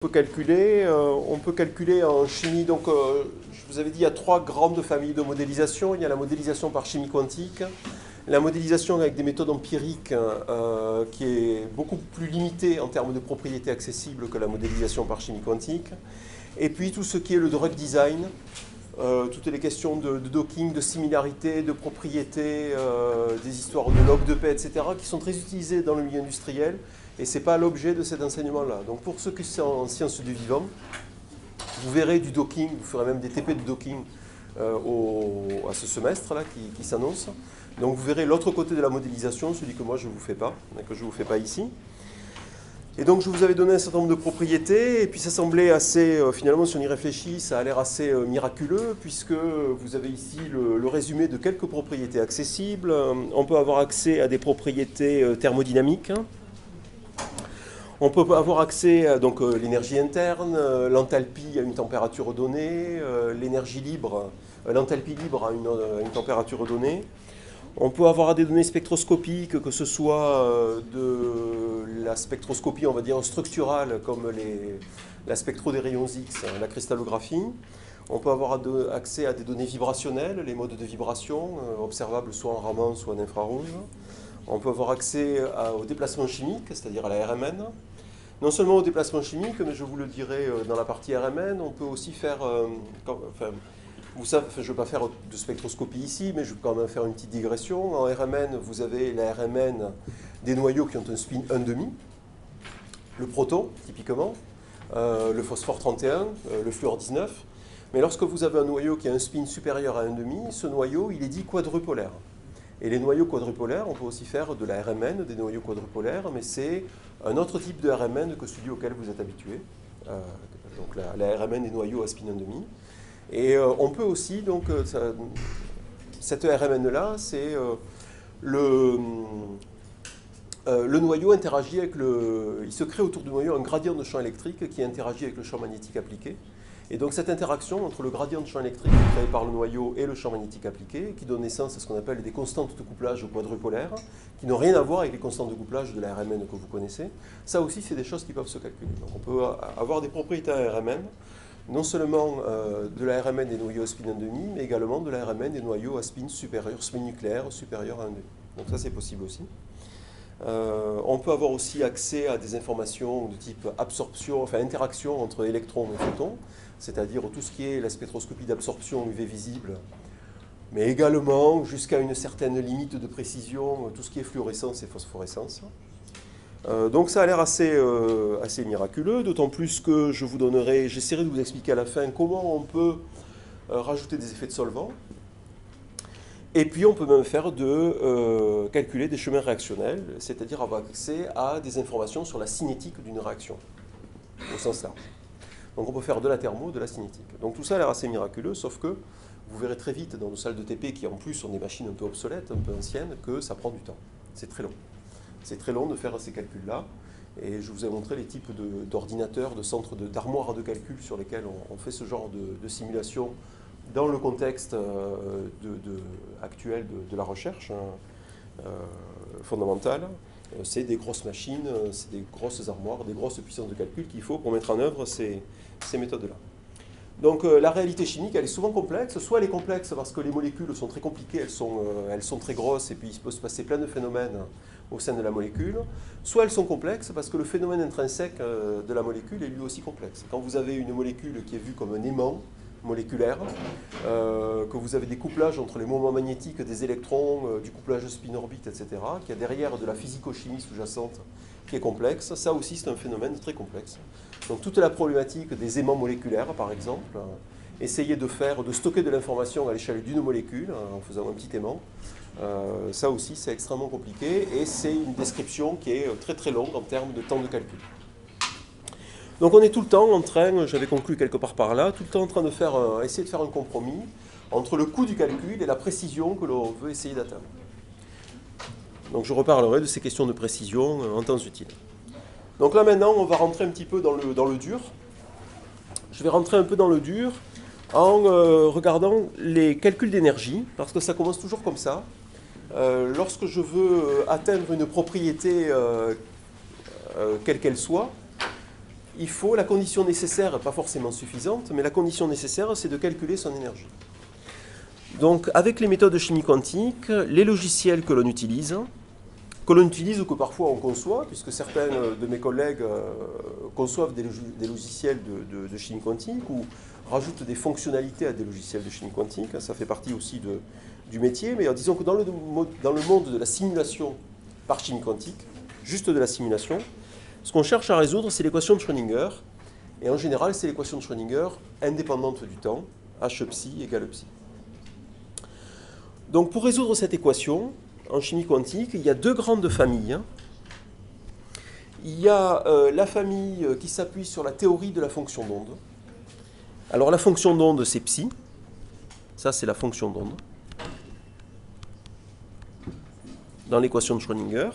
On peut calculer en chimie, donc je vous avais dit il y a trois grandes familles de modélisation. Il y a la modélisation par chimie quantique, la modélisation avec des méthodes empiriques qui est beaucoup plus limitée en termes de propriétés accessibles que la modélisation par chimie quantique. Et puis tout ce qui est le drug design, toutes les questions de docking, de similarité, de propriété, des histoires de log de paix, etc., qui sont très utilisées dans le milieu industriel. Et ce n'est pas l'objet de cet enseignement-là. Donc pour ceux qui sont en sciences du vivant, vous verrez du docking, vous ferez même des TP de docking à ce semestre-là qui s'annonce. Donc vous verrez l'autre côté de la modélisation, celui que moi je ne vous fais pas, que je ne vous fais pas ici. Et donc je vous avais donné un certain nombre de propriétés, et puis ça semblait assez, finalement si on y réfléchit, ça a l'air assez miraculeux, puisque vous avez ici le résumé de quelques propriétés accessibles. On peut avoir accès à des propriétés thermodynamiques. On peut avoir accès à l'énergie interne, l'enthalpie à une température donnée, l'énergie libre, l'enthalpie libre à une température donnée. On peut avoir des données spectroscopiques, que ce soit de la spectroscopie, on va dire structurale, comme la spectro des rayons X, la cristallographie. On peut avoir accès à des données vibrationnelles, les modes de vibration, observables soit en Raman, soit en infrarouge. On peut avoir accès au déplacement chimique, c'est-à-dire à la RMN. Non seulement au déplacement chimique, mais je vous le dirai dans la partie RMN, on peut aussi faire... vous savez, je ne vais pas faire de spectroscopie ici, mais je vais quand même faire une petite digression. En RMN, vous avez la RMN des noyaux qui ont un spin 1,5, le proton, typiquement, le phosphore 31, le fluor 19. Mais lorsque vous avez un noyau qui a un spin supérieur à 1,5, ce noyau, il est dit quadrupolaire. Et les noyaux quadrupolaires, on peut aussi faire de la RMN, des noyaux quadrupolaires, mais c'est un autre type de RMN que celui auquel vous êtes habitué. Donc la RMN des noyaux à spin 1,5. Et on peut aussi, donc, cette RMN-là, c'est le noyau interagit avec il se crée autour du noyau un gradient de champ électrique qui interagit avec le champ magnétique appliqué. Et donc cette interaction entre le gradient de champ électrique créé par le noyau et le champ magnétique appliqué, qui donne naissance à ce qu'on appelle des constantes de couplage quadrupolaires, qui n'ont rien à voir avec les constantes de couplage de la RMN que vous connaissez, ça aussi c'est des choses qui peuvent se calculer. Donc on peut avoir des propriétés à RMN, non seulement de la RMN des noyaux à spin 1,5, mais également de la RMN des noyaux à spin supérieur, spin nucléaire supérieur à 1,5. Donc ça c'est possible aussi. On peut avoir aussi accès à des informations de type absorption, enfin interaction entre électrons et photons, c'est-à-dire tout ce qui est la spectroscopie d'absorption UV visible, mais également jusqu'à une certaine limite de précision, tout ce qui est fluorescence et phosphorescence. Donc ça a l'air assez miraculeux, d'autant plus que j'essaierai de vous expliquer à la fin comment on peut rajouter des effets de solvant. Et puis on peut même faire calculer des chemins réactionnels, c'est-à-dire avoir accès à des informations sur la cinétique d'une réaction, au sens large. Donc on peut faire de la thermo, de la cinétique. Donc tout ça a l'air assez miraculeux, sauf que vous verrez très vite dans nos salles de TP, qui en plus sont des machines un peu obsolètes, un peu anciennes, que ça prend du temps. C'est très long. C'est très long de faire ces calculs-là. Et je vous ai montré les types d'ordinateurs, de centres d'armoires de calcul sur lesquels on fait ce genre de simulation dans le contexte actuel de la recherche fondamentale. C'est des grosses machines, c'est des grosses armoires, des grosses puissances de calcul qu'il faut pour mettre en œuvre ces méthodes-là. Donc la réalité chimique, elle est souvent complexe. Soit elle est complexe parce que les molécules sont très compliquées, elles sont très grosses, et puis il peut se passer plein de phénomènes au sein de la molécule. Soit elles sont complexes parce que le phénomène intrinsèque de la molécule est lui aussi complexe. Quand vous avez une molécule qui est vue comme un aimant moléculaire, que vous avez des couplages entre les moments magnétiques des électrons, du couplage spin-orbite, etc., qu'il y a derrière de la physico-chimie sous-jacente qui est complexe, ça aussi c'est un phénomène très complexe. Donc toute la problématique des aimants moléculaires, par exemple, essayer de stocker de l'information à l'échelle d'une molécule, en faisant un petit aimant, ça aussi c'est extrêmement compliqué, et c'est une description qui est très très longue en termes de temps de calcul. Donc on est tout le temps en train, j'avais conclu quelque part par là, tout le temps en train de essayer de faire un compromis entre le coût du calcul et la précision que l'on veut essayer d'atteindre. Donc je reparlerai de ces questions de précision en temps utile. Donc là maintenant, on va rentrer un petit peu dans le dur. Je vais rentrer un peu dans le dur en regardant les calculs d'énergie, parce que ça commence toujours comme ça. Lorsque je veux atteindre une propriété quelle qu'elle soit, la condition nécessaire, pas forcément suffisante, mais la condition nécessaire, c'est de calculer son énergie. Donc, avec les méthodes de chimie quantique, les logiciels que l'on utilise ou que parfois on conçoit, puisque certains de mes collègues conçoivent des logiciels de chimie quantique ou rajoutent des fonctionnalités à des logiciels de chimie quantique, ça fait partie aussi du métier, mais disons que dans le monde de la simulation par chimie quantique, juste de la simulation, ce qu'on cherche à résoudre, c'est l'équation de Schrödinger, et en général, c'est l'équation de Schrödinger indépendante du temps, h psi égale psi. Donc pour résoudre cette équation, en chimie quantique, il y a deux grandes familles. Il y a la famille qui s'appuie sur la théorie de la fonction d'onde. Alors la fonction d'onde, c'est psi. Ça, c'est la fonction d'onde. Dans l'équation de Schrödinger.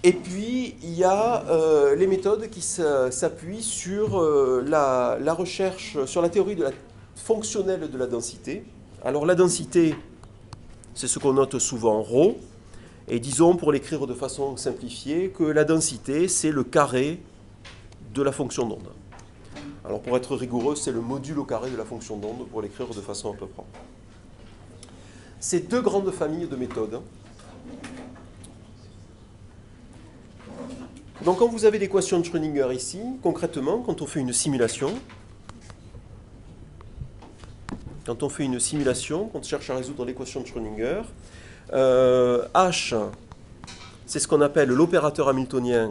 Et puis, il y a les méthodes qui s'appuient sur la recherche, sur la théorie de la fonctionnelle de la densité. Alors la densité, c'est ce qu'on note souvent ρ, et disons pour l'écrire de façon simplifiée que la densité c'est le carré de la fonction d'onde. Alors pour être rigoureux, c'est le module au carré de la fonction d'onde pour l'écrire de façon un peu propre. Ces deux grandes familles de méthodes. Donc quand vous avez l'équation de Schrödinger ici, concrètement, quand on fait une simulation, quand on cherche à résoudre l'équation de Schrödinger, H, c'est ce qu'on appelle l'opérateur hamiltonien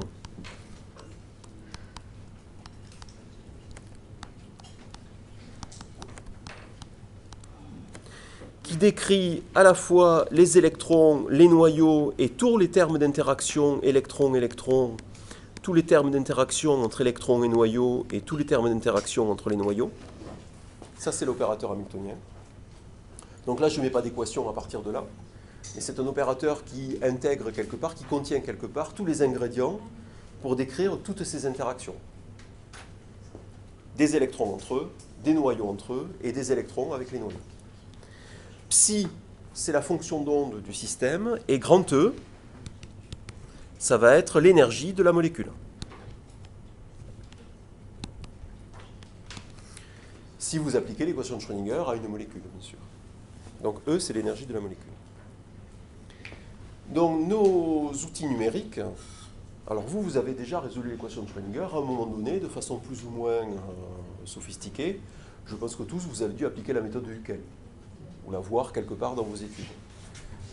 qui décrit à la fois les électrons, les noyaux et tous les termes d'interaction électron-électron, tous les termes d'interaction entre électrons et noyaux et tous les termes d'interaction entre les noyaux. Ça, c'est l'opérateur hamiltonien. Donc là, je ne mets pas d'équation à partir de là. Mais c'est un opérateur qui intègre quelque part, qui contient quelque part tous les ingrédients pour décrire toutes ces interactions. Des électrons entre eux, des noyaux entre eux, et des électrons avec les noyaux. Psi, c'est la fonction d'onde du système, et grand E, ça va être l'énergie de la molécule. Si vous appliquez l'équation de Schrödinger à une molécule, bien sûr. Donc E, c'est l'énergie de la molécule. Donc nos outils numériques, alors vous avez déjà résolu l'équation de Schrödinger à un moment donné, de façon plus ou moins sophistiquée. Je pense que tous, vous avez dû appliquer la méthode de Huckel, ou la voir quelque part dans vos études.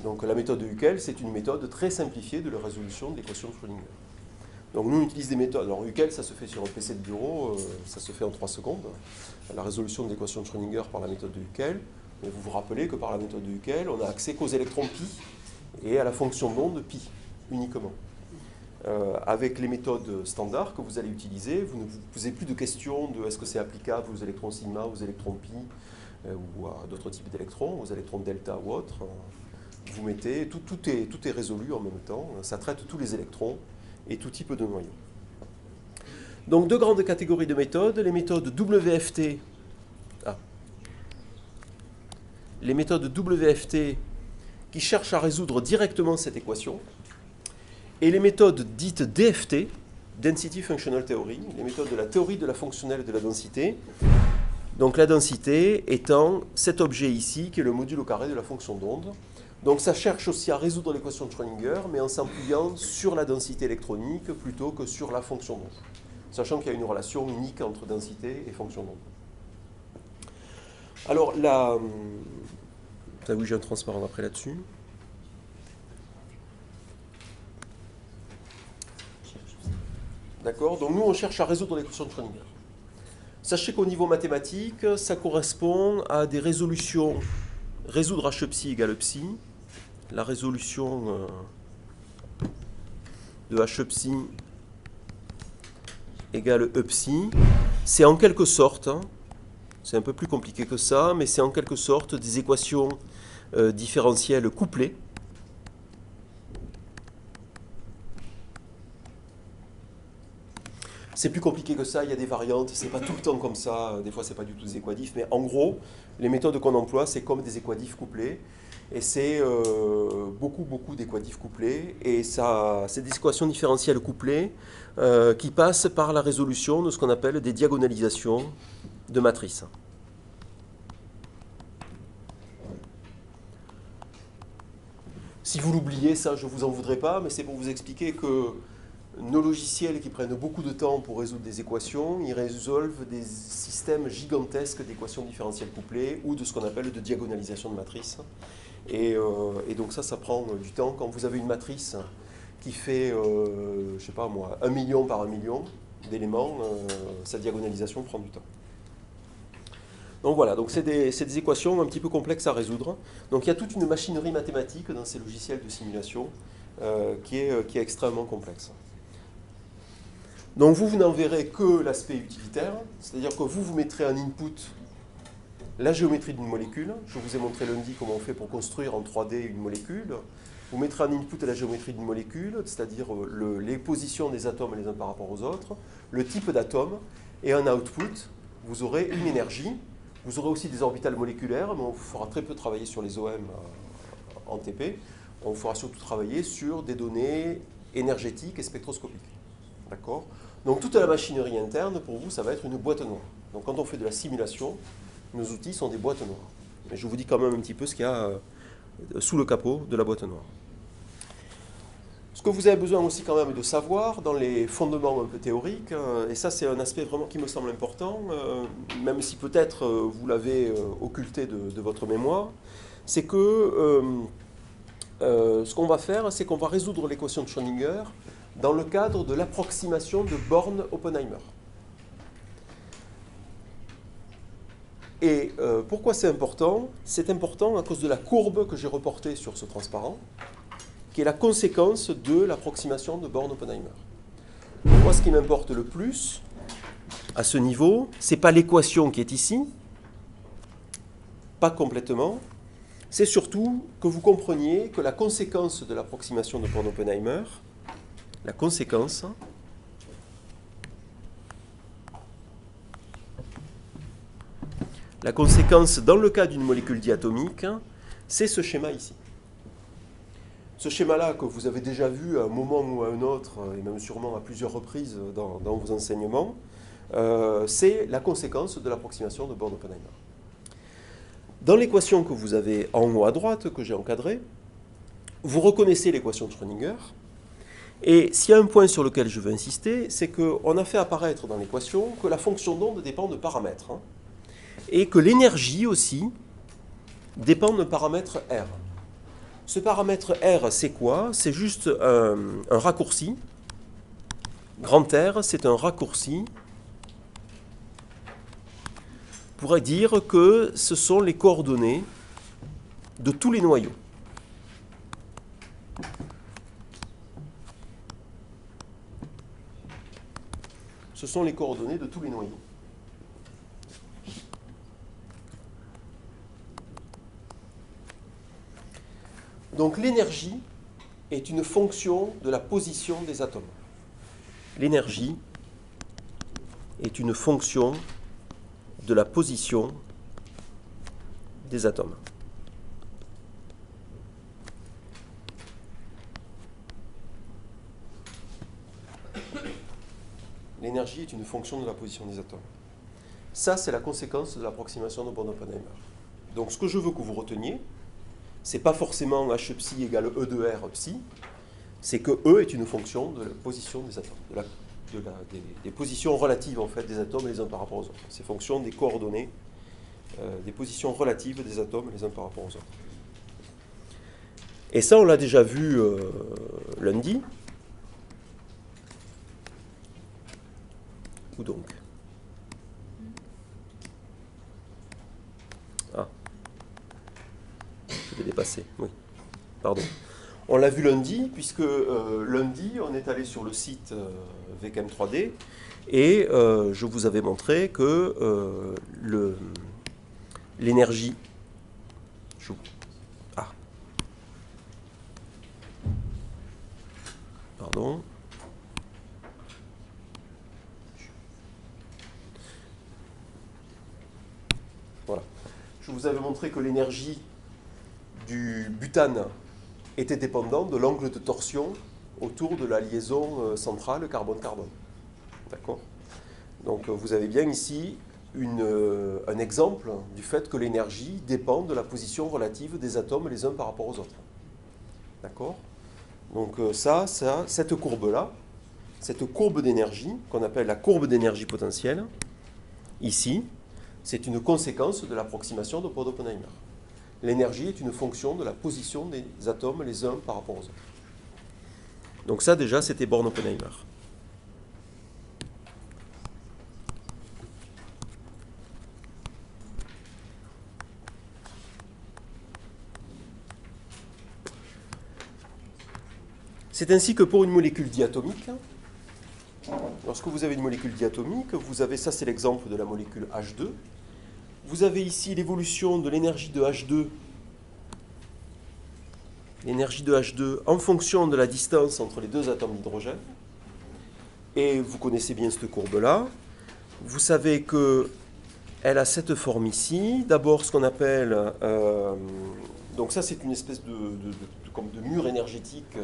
Donc la méthode de Huckel, c'est une méthode très simplifiée de la résolution de l'équation de Schrödinger. Donc nous, on utilise des méthodes. Alors Huckel, ça se fait sur un PC de bureau, ça se fait en 3 secondes. La résolution de l'équation de Schrödinger par la méthode de Huckel. Mais vous vous rappelez que par la méthode de Huckel, on a accès qu'aux électrons pi et à la fonction d'onde pi, uniquement. Avec les méthodes standards que vous allez utiliser, vous ne vous posez plus de questions de est-ce que c'est applicable aux électrons sigma, aux électrons pi, ou à d'autres types d'électrons, aux électrons delta ou autres. Vous mettez, tout est résolu en même temps. Ça traite tous les électrons et tout type de noyaux. Donc deux grandes catégories de méthodes, les méthodes WFT. Les méthodes WFT qui cherchent à résoudre directement cette équation, et les méthodes dites DFT, Density Functional Theory, les méthodes de la théorie de la fonctionnelle de la densité. Donc la densité étant cet objet ici, qui est le module au carré de la fonction d'onde. Donc ça cherche aussi à résoudre l'équation de Schrödinger, mais en s'appuyant sur la densité électronique plutôt que sur la fonction d'onde, sachant qu'il y a une relation unique entre densité et fonction d'onde. Alors là, oui, j'ai un transparent après là-dessus. D'accord, donc nous on cherche à résoudre l'équation de Schrödinger. Sachez qu'au niveau mathématique, ça correspond à des résolutions. Résoudre h psi égale psi. La résolution de h psi égale e psi. C'est en quelque sorte, c'est un peu plus compliqué que ça, mais c'est en quelque sorte des équations différentielles couplées. C'est plus compliqué que ça, il y a des variantes, c'est pas tout le temps comme ça, des fois c'est pas du tout des équadifs, mais en gros, les méthodes qu'on emploie, c'est comme des équadifs couplés. Et c'est beaucoup d'équatifs couplés. Et ça, c'est des équations différentielles couplées qui passent par la résolution de ce qu'on appelle des diagonalisations de matrices. Si vous l'oubliez, ça, je ne vous en voudrais pas, mais c'est pour vous expliquer que nos logiciels qui prennent beaucoup de temps pour résoudre des équations, ils résolvent des systèmes gigantesques d'équations différentielles couplées ou de ce qu'on appelle de diagonalisation de matrices. Et donc ça prend du temps. Quand vous avez une matrice qui fait, je ne sais pas moi, 1 million par 1 million d'éléments, sa diagonalisation prend du temps. Donc voilà, donc c'est des équations un petit peu complexes à résoudre. Donc il y a toute une machinerie mathématique dans ces logiciels de simulation qui est extrêmement complexe. Donc vous n'en verrez que l'aspect utilitaire, c'est-à-dire que vous mettrez en input la géométrie d'une molécule. Je vous ai montré lundi comment on fait pour construire en 3D une molécule. Vous mettrez en input la géométrie d'une molécule, c'est-à-dire les positions des atomes les uns par rapport aux autres, le type d'atome, et en output, vous aurez une énergie. Vous aurez aussi des orbitales moléculaires, mais on vous fera très peu travailler sur les OM en TP. On vous fera surtout travailler sur des données énergétiques et spectroscopiques. D'accord ? Donc toute la machinerie interne, pour vous, ça va être une boîte noire. Donc quand on fait de la simulation, nos outils sont des boîtes noires. Mais je vous dis quand même un petit peu ce qu'il y a sous le capot de la boîte noire. Ce que vous avez besoin aussi quand même de savoir dans les fondements un peu théoriques, et ça c'est un aspect vraiment qui me semble important, même si peut-être vous l'avez occulté de votre mémoire, c'est que ce qu'on va faire, c'est qu'on va résoudre l'équation de Schrödinger dans le cadre de l'approximation de Born-Oppenheimer. Et pourquoi c'est important? C'est important à cause de la courbe que j'ai reportée sur ce transparent, qui est la conséquence de l'approximation de Born-Oppenheimer. Moi, ce qui m'importe le plus, à ce niveau, ce n'est pas l'équation qui est ici, pas complètement, c'est surtout que vous compreniez que la conséquence de l'approximation de Born-Oppenheimer, la conséquence, dans le cas d'une molécule diatomique, c'est ce schéma ici. Ce schéma-là, que vous avez déjà vu à un moment ou à un autre, et même sûrement à plusieurs reprises dans vos enseignements, c'est la conséquence de l'approximation de Born-Oppenheimer. Dans l'équation que vous avez en haut à droite, que j'ai encadrée, vous reconnaissez l'équation de Schrödinger. Et s'il y a un point sur lequel je veux insister, c'est qu'on a fait apparaître dans l'équation que la fonction d'onde dépend de paramètres. Et que l'énergie aussi dépend d'un paramètre R. Ce paramètre R, c'est quoi? C'est juste un raccourci. Grand R, c'est un raccourci pour dire que ce sont les coordonnées de tous les noyaux. Ce sont les coordonnées de tous les noyaux. Donc l'énergie est une fonction de la position des atomes. L'énergie est une fonction de la position des atomes. L'énergie est une fonction de la position des atomes. Ça, c'est la conséquence de l'approximation de Born-Oppenheimer. Donc ce que je veux que vous reteniez, c'est pas forcément H psi égale E de R psi, c'est que E est une fonction de la position des atomes, des positions relatives en fait des atomes les uns par rapport aux autres. C'est fonction des coordonnées, des positions relatives des atomes les uns par rapport aux autres. Et ça, on l'a déjà vu lundi. Où donc? Ah. Je l'ai dépassé, oui. Pardon. On l'a vu lundi, puisque lundi, on est allé sur le site VCAM 3D, et je vous avais montré que l'énergie... Ah. Pardon. Voilà. Je vous avais montré que l'énergie du butane était dépendant de l'angle de torsion autour de la liaison centrale carbone-carbone. D'accord? Donc vous avez bien ici un exemple du fait que l'énergie dépend de la position relative des atomes les uns par rapport aux autres. D'accord? Donc cette courbe-là, cette courbe d'énergie, qu'on appelle la courbe d'énergie potentielle, ici, c'est une conséquence de l'approximation de Paul-Oppenheimer. L'énergie est une fonction de la position des atomes les uns par rapport aux autres. Donc ça déjà, c'était Born-Oppenheimer. C'est ainsi que pour une molécule diatomique, lorsque vous avez une molécule diatomique, vous avez, ça c'est l'exemple de la molécule H2, vous avez ici l'évolution de l'énergie de H2, en fonction de la distance entre les deux atomes d'hydrogène. Et vous connaissez bien cette courbe-là. Vous savez qu'elle a cette forme ici. D'abord, ce qu'on appelle... donc ça, c'est une espèce de mur énergétique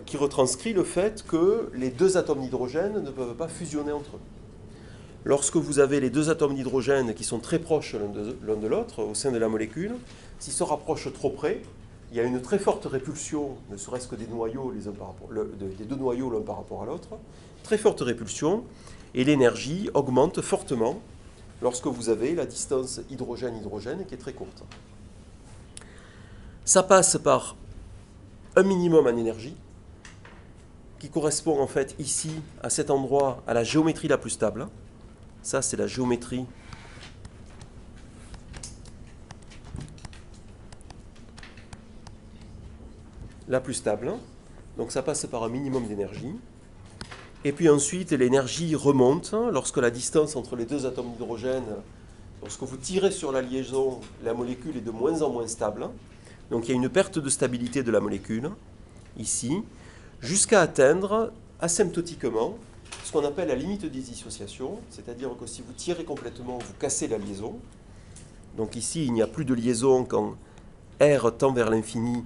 qui retranscrit le fait que les deux atomes d'hydrogène ne peuvent pas fusionner entre eux. Lorsque vous avez les deux atomes d'hydrogène qui sont très proches l'un de l'autre au sein de la molécule, s'ils se rapprochent trop près, il y a une très forte répulsion, ne serait-ce que des noyaux des deux noyaux l'un par rapport à l'autre, très forte répulsion, et l'énergie augmente fortement lorsque vous avez la distance hydrogène-hydrogène qui est très courte. Ça passe par un minimum en énergie, qui correspond en fait ici, à cet endroit, à la géométrie la plus stable. Ça, c'est la géométrie la plus stable. Donc ça passe par un minimum d'énergie. Et puis ensuite, l'énergie remonte lorsque la distance entre les deux atomes d'hydrogène, lorsque vous tirez sur la liaison, la molécule est de moins en moins stable. Donc il y a une perte de stabilité de la molécule, ici, jusqu'à atteindre asymptotiquement ce qu'on appelle la limite des dissociations, c'est-à-dire que si vous tirez complètement, vous cassez la liaison. Donc ici, il n'y a plus de liaison quand R tend vers l'infini,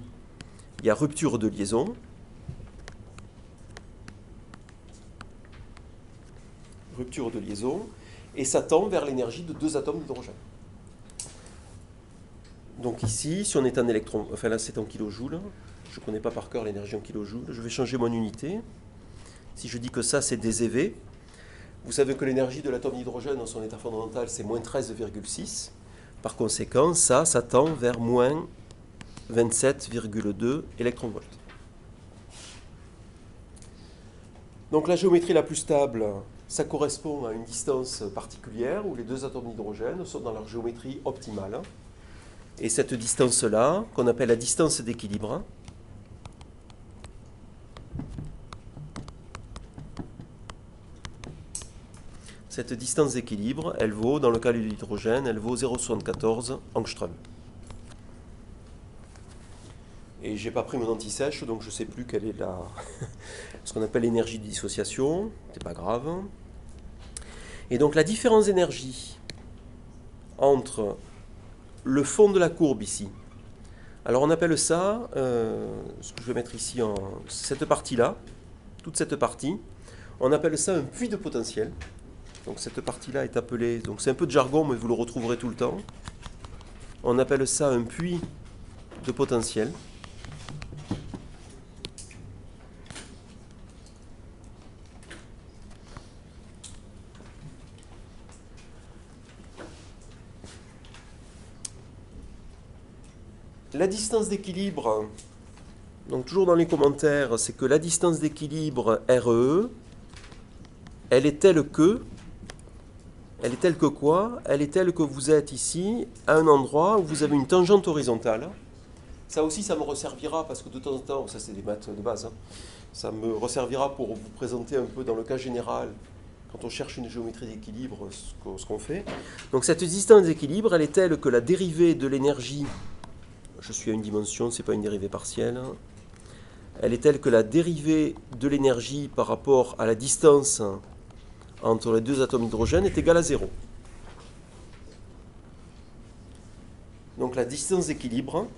il y a rupture de liaison. Rupture de liaison, et ça tend vers l'énergie de deux atomes d'hydrogène. Donc ici, si on est en électron, enfin là c'est en kilojoules, je ne connais pas par cœur l'énergie en kilojoules, je vais changer mon unité. Si je dis que ça c'est des EV, vous savez que l'énergie de l'atome d'hydrogène dans son état fondamental c'est moins 13,6. Par conséquent, ça tend vers moins 27,2 électronvolts. Donc la géométrie la plus stable, ça correspond à une distance particulière où les deux atomes d'hydrogène sont dans leur géométrie optimale. Et cette distance-là, qu'on appelle la distance d'équilibre, cette distance d'équilibre, elle vaut, dans le cas de l'hydrogène, elle vaut 0,74 angstrom. Et je n'ai pas pris mon anti-sèche, donc je ne sais plus quelle est ce qu'on appelle l'énergie de dissociation. C'est pas grave. Et donc la différence d'énergie entre le fond de la courbe ici. Alors on appelle ça, ce que je vais mettre ici, cette partie-là, toute cette partie, on appelle ça un puits de potentiel. Donc cette partie-là est appelée, donc c'est un peu de jargon, mais vous le retrouverez tout le temps. On appelle ça un puits de potentiel. La distance d'équilibre, donc toujours dans les commentaires, c'est que la distance d'équilibre RE, elle est telle que quoi? Elle est telle que vous êtes ici, à un endroit où vous avez une tangente horizontale. Ça aussi, ça me resservira, parce que de temps en temps, ça c'est des maths de base, hein, ça me resservira pour vous présenter un peu dans le cas général, quand on cherche une géométrie d'équilibre, ce qu'on fait. Donc cette distance d'équilibre, elle est telle que la dérivée de l'énergie, je suis à une dimension, ce n'est pas une dérivée partielle, elle est telle que la dérivée de l'énergie par rapport à la distance entre les deux atomes d'hydrogène est égale à 0. Donc la distance d'équilibre,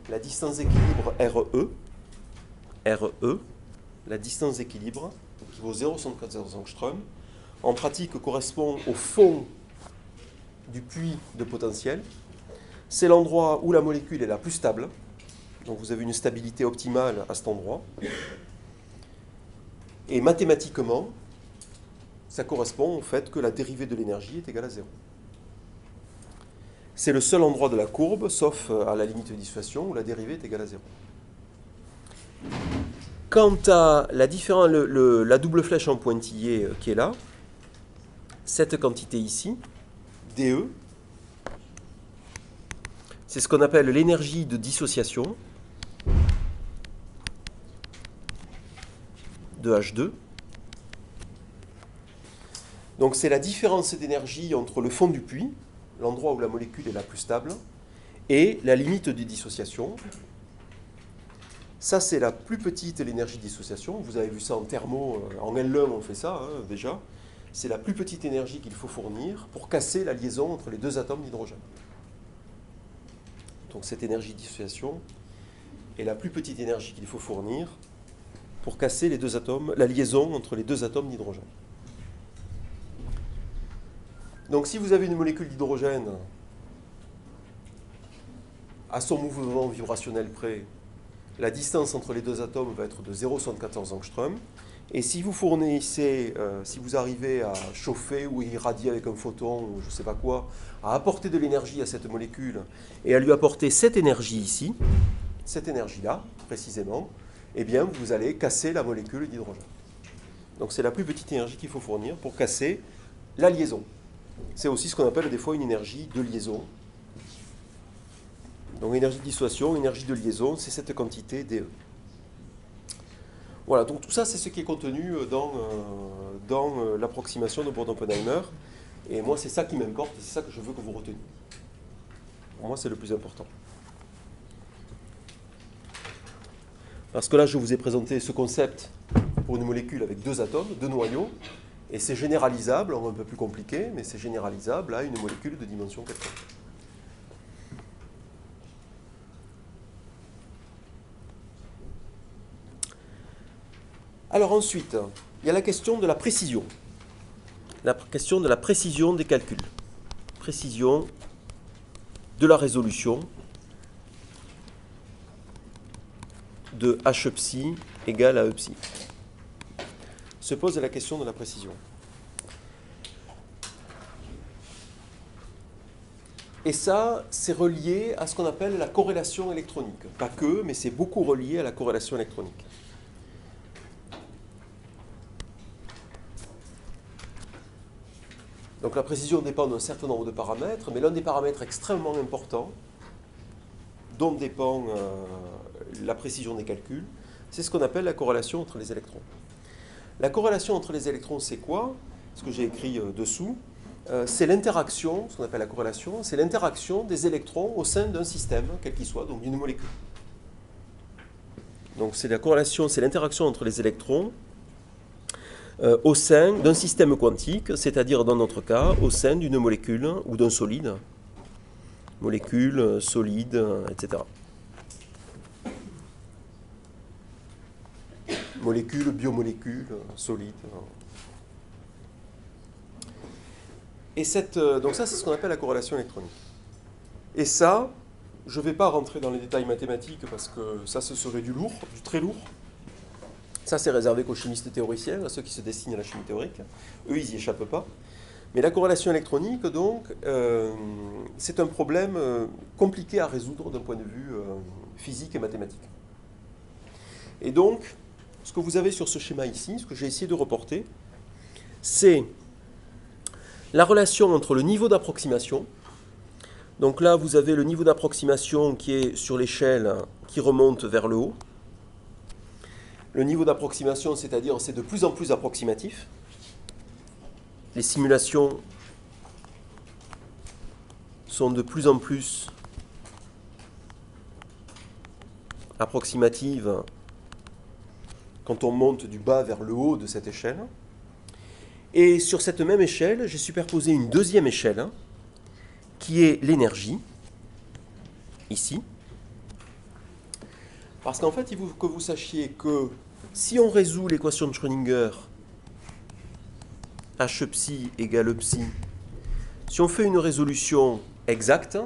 la distance d'équilibre RE, la distance d'équilibre, qui vaut 0,74 angstrom, en pratique correspond au fond du puits de potentiel. C'est l'endroit où la molécule est la plus stable. Donc vous avez une stabilité optimale à cet endroit. Et mathématiquement, ça correspond au fait que la dérivée de l'énergie est égale à 0. C'est le seul endroit de la courbe, sauf à la limite de dissociation, où la dérivée est égale à 0. Quant à la double flèche en pointillé qui est là, cette quantité ici, dE, c'est ce qu'on appelle l'énergie de dissociation de H2. Donc c'est la différence d'énergie entre le fond du puits, l'endroit où la molécule est la plus stable, et la limite de dissociation. Ça, c'est la plus petite, l'énergie de dissociation. Vous avez vu ça en thermo, en L1, on fait ça déjà. C'est la plus petite énergie qu'il faut fournir pour casser la liaison entre les deux atomes d'hydrogène. Donc cette énergie de dissociation est la plus petite énergie qu'il faut fournir pour casser les deux atomes, la liaison entre les deux atomes d'hydrogène. Donc si vous avez une molécule d'hydrogène à son mouvement vibrationnel près, la distance entre les deux atomes va être de 0,74 angstrom. Et si vous fournissez, si vous arrivez à chauffer ou irradier avec un photon ou je ne sais pas quoi, à apporter de l'énergie à cette molécule et à lui apporter cette énergie ici, cette énergie-là, précisément, eh bien vous allez casser la molécule d'hydrogène. Donc c'est la plus petite énergie qu'il faut fournir pour casser la liaison. C'est aussi ce qu'on appelle des fois une énergie de liaison. Donc énergie de dissociation, énergie de liaison, c'est cette quantité dE. Voilà, donc tout ça c'est ce qui est contenu dans l'approximation de Born-Oppenheimer. Et moi c'est ça qui m'importe, c'est ça que je veux que vous reteniez. Pour moi c'est le plus important. Parce que là je vous ai présenté ce concept pour une molécule avec deux atomes, deux noyaux. Et c'est généralisable, un peu plus compliqué, mais c'est généralisable à une molécule de dimension 4. Alors ensuite, il y a la question de la précision. La question de la précision des calculs. Précision de la résolution de H psi égale à E psi. Se pose la question de la précision. Et ça, c'est relié à ce qu'on appelle la corrélation électronique. Pas que, mais c'est beaucoup relié à la corrélation électronique. Donc la précision dépend d'un certain nombre de paramètres, mais l'un des paramètres extrêmement importants, dont dépend la précision des calculs, c'est ce qu'on appelle la corrélation entre les électrons. La corrélation entre les électrons, c'est quoi? Ce que j'ai écrit dessous, c'est l'interaction, ce qu'on appelle la corrélation, c'est l'interaction des électrons au sein d'un système, quel qu'il soit, donc d'une molécule. Donc c'est la corrélation, c'est l'interaction entre les électrons au sein d'un système quantique, c'est-à-dire dans notre cas, au sein d'une molécule ou d'un solide, molécule, solide, etc. Molécules, biomolécules, solides. Et donc ça, c'est ce qu'on appelle la corrélation électronique. Et ça, je ne vais pas rentrer dans les détails mathématiques parce que ça, ce serait du lourd, du très lourd. Ça, c'est réservé qu'aux chimistes théoriciens, à ceux qui se destinent à la chimie théorique. Eux, ils n'y échappent pas. Mais la corrélation électronique, donc, c'est un problème compliqué à résoudre d'un point de vue physique et mathématique. Et donc, ce que vous avez sur ce schéma ici, ce que j'ai essayé de reporter, c'est la relation entre le niveau d'approximation. Donc là, vous avez le niveau d'approximation qui est sur l'échelle qui remonte vers le haut. Le niveau d'approximation, c'est-à-dire c'est de plus en plus approximatif. Les simulations sont de plus en plus approximatives quand on monte du bas vers le haut de cette échelle. Et sur cette même échelle, j'ai superposé une deuxième échelle, qui est l'énergie, ici. Parce qu'en fait, il faut que vous sachiez que si on résout l'équation de Schrödinger, h psi égale psi, si on fait une résolution exacte,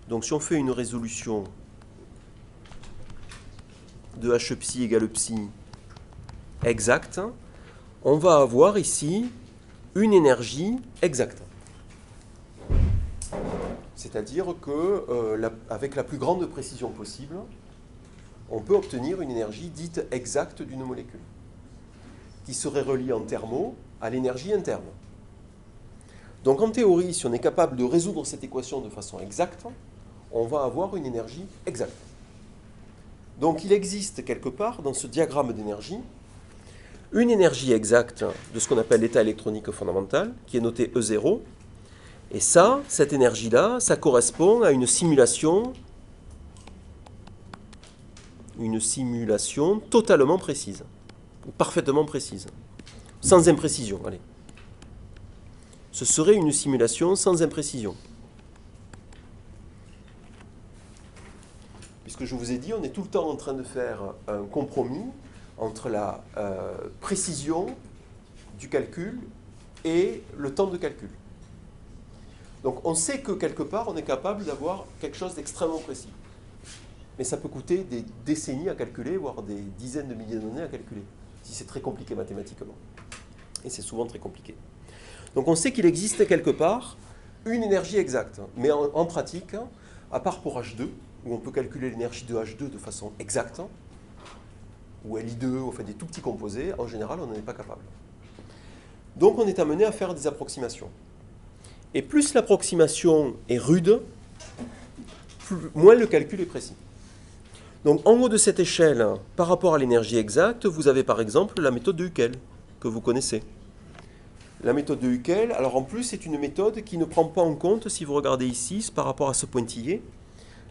donc si on fait une résolution de h psi égale psi exacte, on va avoir ici une énergie exacte. C'est-à-dire que avec la plus grande précision possible, on peut obtenir une énergie dite exacte d'une molécule, qui serait reliée en thermo à l'énergie interne. Donc en théorie, si on est capable de résoudre cette équation de façon exacte, on va avoir une énergie exacte. Donc il existe quelque part dans ce diagramme d'énergie une énergie exacte de ce qu'on appelle l'état électronique fondamental, qui est noté E0. Et ça, cette énergie-là, ça correspond à une simulation totalement précise, ou parfaitement précise, sans imprécision, allez. Ce serait une simulation sans imprécision. Puisque je vous ai dit, on est tout le temps en train de faire un compromis entre la précision du calcul et le temps de calcul. Donc on sait que quelque part, on est capable d'avoir quelque chose d'extrêmement précis. Mais ça peut coûter des décennies à calculer, voire des dizaines de milliers d'années à calculer, si c'est très compliqué mathématiquement. Et c'est souvent très compliqué. Donc on sait qu'il existe quelque part une énergie exacte. Mais en pratique, à part pour H2, où on peut calculer l'énergie de H2 de façon exacte, ou Li2, on fait des tout petits composés, en général, on n'en est pas capable. Donc on est amené à faire des approximations. Et plus l'approximation est rude, moins le calcul est précis. Donc en haut de cette échelle, par rapport à l'énergie exacte, vous avez par exemple la méthode de Huckel, que vous connaissez. La méthode de Huckel, alors en plus, c'est une méthode qui ne prend pas en compte, si vous regardez ici, par rapport à ce pointillé,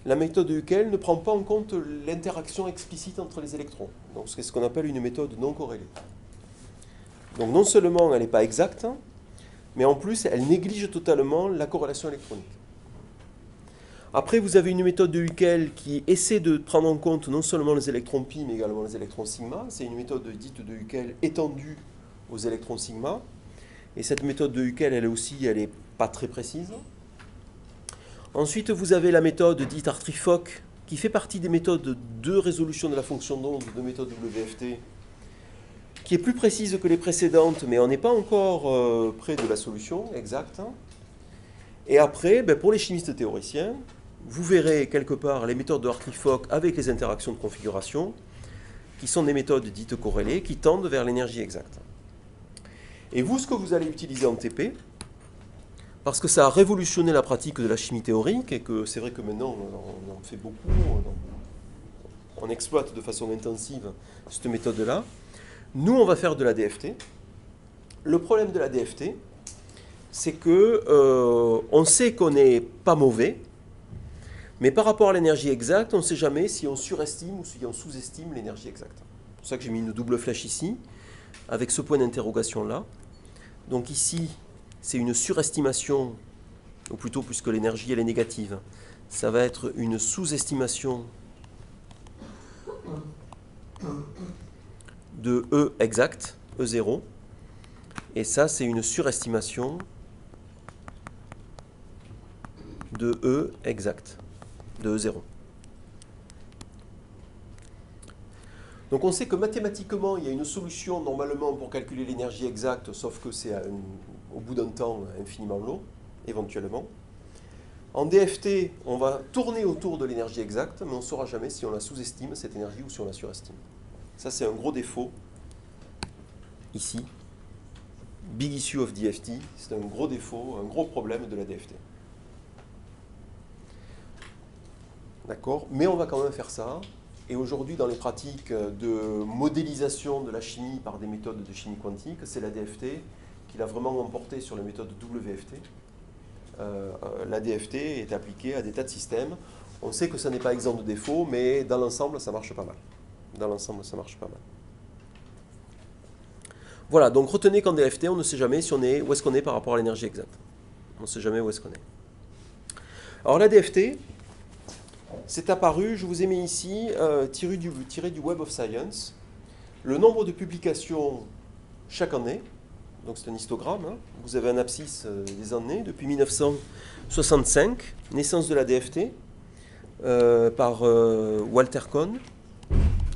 la méthode de Huckel ne prend pas en compte l'interaction explicite entre les électrons. Donc c'est ce qu'on appelle une méthode non corrélée. Donc non seulement elle n'est pas exacte, mais en plus elle néglige totalement la corrélation électronique. Après, vous avez une méthode de Huckel qui essaie de prendre en compte non seulement les électrons pi, mais également les électrons sigma. C'est une méthode dite de Huckel étendue aux électrons sigma. Et cette méthode de Huckel, elle aussi, elle n'est pas très précise. Ensuite, vous avez la méthode dite Hartree-Fock, qui fait partie des méthodes de résolution de la fonction d'onde, de méthode WFT, qui est plus précise que les précédentes, mais on n'est pas encore près de la solution exacte. Et après, pour les chimistes théoriciens, vous verrez quelque part les méthodes de Hartree-Fock avec les interactions de configuration, qui sont des méthodes dites corrélées, qui tendent vers l'énergie exacte. Et vous, ce que vous allez utiliser en TP, parce que ça a révolutionné la pratique de la chimie théorique, et que c'est vrai que maintenant on en fait beaucoup, on exploite de façon intensive cette méthode-là, nous on va faire de la DFT. Le problème de la DFT, c'est que on sait qu'on n'est pas mauvais, mais par rapport à l'énergie exacte, on ne sait jamais si on surestime ou si on sous-estime l'énergie exacte. C'est pour ça que j'ai mis une double flèche ici, avec ce point d'interrogation-là. Donc ici, c'est une surestimation, ou plutôt puisque l'énergie elle est négative, ça va être une sous-estimation de E exact, E0, et ça c'est une surestimation de E exact, de E0. Donc on sait que mathématiquement, il y a une solution normalement pour calculer l'énergie exacte, sauf que c'est au bout d'un temps infiniment long, éventuellement. En DFT, on va tourner autour de l'énergie exacte, mais on ne saura jamais si on la sous-estime, cette énergie, ou si on la surestime. Ça, c'est un gros défaut, ici. Big issue of DFT, c'est un gros défaut, un gros problème de la DFT. D'accord? Mais on va quand même faire ça. Et aujourd'hui, dans les pratiques de modélisation de la chimie par des méthodes de chimie quantique, c'est la DFT qui l'a vraiment emporté sur les méthodes WFT. La DFT est appliquée à des tas de systèmes. On sait que ça n'est pas exempt de défauts, mais dans l'ensemble, ça marche pas mal. Dans l'ensemble, ça marche pas mal. Voilà, donc retenez qu'en DFT, on ne sait jamais où est-ce qu'on est par rapport à l'énergie exacte. On ne sait jamais où est-ce qu'on est. Alors la DFT, c'est apparu, je vous ai mis ici, tiré du Web of Science, le nombre de publications chaque année. Donc c'est un histogramme, hein. Vous avez un abscisse des années, depuis 1965, naissance de la DFT, par Walter Kohn.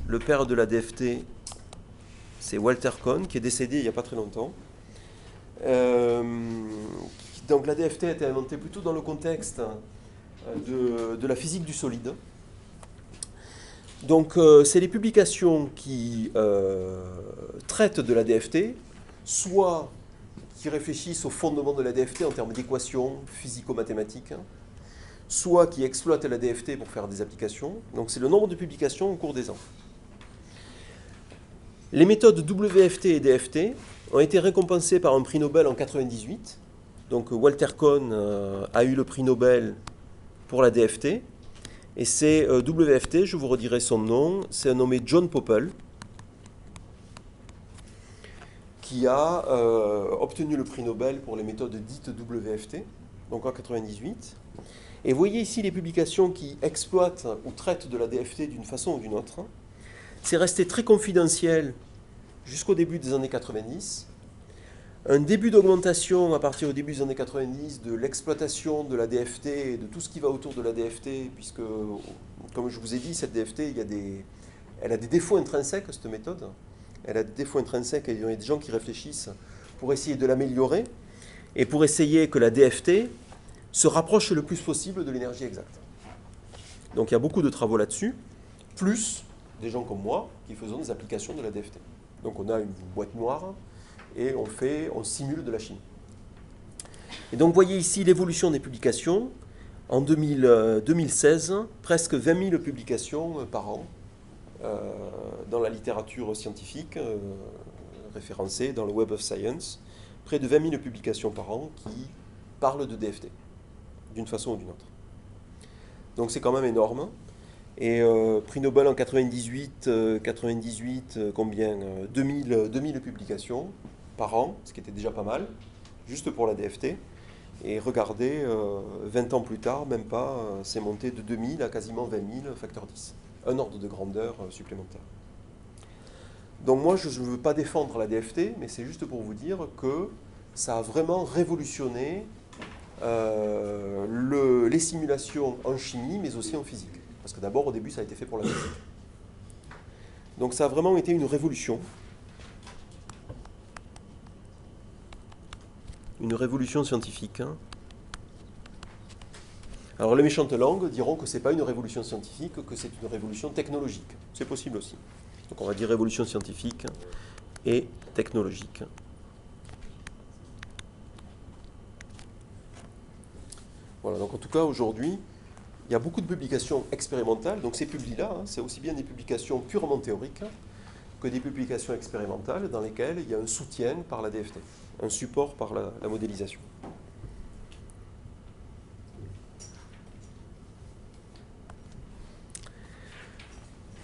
Le père de la DFT, c'est Walter Kohn, qui est décédé il n'y a pas très longtemps. Donc la DFT a été inventée plutôt dans le contexte de la physique du solide. Donc c'est les publications qui traitent de la DFT, soit qui réfléchissent au fondement de la DFT en termes d'équations physico-mathématiques, soit qui exploitent la DFT pour faire des applications. Donc c'est le nombre de publications au cours des ans. Les méthodes WFT et DFT ont été récompensées par un prix Nobel en 1998. Donc Walter Kohn a eu le prix Nobel pour la DFT. Et c'est WFT, je vous redirai son nom, c'est un nommé John Pople, qui a obtenu le prix Nobel pour les méthodes dites WFT, donc en 1998. Et vous voyez ici les publications qui exploitent ou traitent de la DFT d'une façon ou d'une autre. C'est resté très confidentiel jusqu'au début des années 90. Un début d'augmentation à partir du début des années 90 de l'exploitation de la DFT et de tout ce qui va autour de la DFT, puisque, comme je vous ai dit, cette DFT, elle a des défauts intrinsèques, cette méthode. Elle a des défauts intrinsèques et il y a des gens qui réfléchissent pour essayer de l'améliorer et pour essayer que la DFT se rapproche le plus possible de l'énergie exacte. Donc il y a beaucoup de travaux là-dessus, plus des gens comme moi qui faisons des applications de la DFT. Donc on a une boîte noire et on simule de la chimie. Et donc vous voyez ici l'évolution des publications. En 2016, presque 20 000 publications par an dans la littérature scientifique référencée dans le Web of Science. Près de 20 000 publications par an qui parlent de DFT, d'une façon ou d'une autre. Donc c'est quand même énorme. Et prix Nobel en 98, combien 2000 publications par an, ce qui était déjà pas mal, juste pour la DFT. Et regardez, 20 ans plus tard, même pas, c'est monté de 2000 à quasiment 20 000, facteur 10. Un ordre de grandeur supplémentaire. Donc moi, je ne veux pas défendre la DFT, mais c'est juste pour vous dire que ça a vraiment révolutionné les simulations en chimie, mais aussi en physique. Parce que d'abord, au début, ça a été fait pour la physique. Donc ça a vraiment été une révolution. Une révolution scientifique. Hein. Alors les méchantes langues diront que ce n'est pas une révolution scientifique, que c'est une révolution technologique. C'est possible aussi. Donc on va dire révolution scientifique et technologique. Voilà, donc en tout cas aujourd'hui, il y a beaucoup de publications expérimentales. Donc ces publis-là, hein, c'est aussi bien des publications purement théoriques que des publications expérimentales dans lesquelles il y a un soutien par la DFT, un support par la modélisation.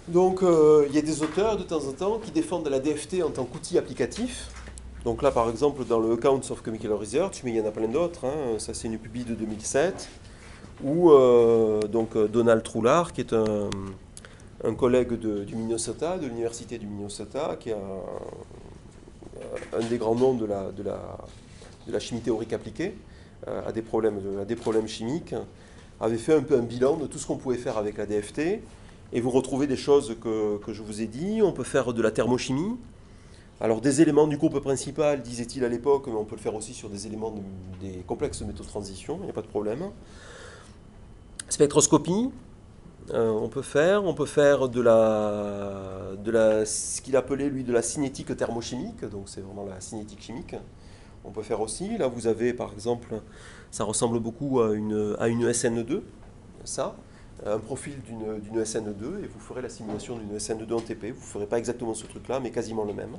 Donc il y a des auteurs de temps en temps qui défendent la DFT en tant qu'outil applicatif. Donc là par exemple dans le Accounts of Chemical Research, mais il y en a plein d'autres, hein, ça c'est une publi de 2007, où donc Donald Troulard, qui est un collègue du Minnesota, de l'université du Minnesota, qui est un des grands noms de la chimie théorique appliquée à des problèmes chimiques, avait fait un peu un bilan de tout ce qu'on pouvait faire avec la DFT. Et vous retrouvez des choses que je vous ai dit. On peut faire de la thermochimie. Alors des éléments du groupe principal, disait-il à l'époque, mais on peut le faire aussi sur des éléments des complexes métaux de transition, il n'y a pas de problème. Spectroscopie, on peut faire ce qu'il appelait lui de la cinétique thermochimique, donc c'est vraiment la cinétique chimique. On peut faire aussi, là vous avez par exemple, ça ressemble beaucoup à une SN2, ça. Un profil d'une SN2 et vous ferez la simulation d'une SN2 en TP. Vous ne ferez pas exactement ce truc-là, mais quasiment le même.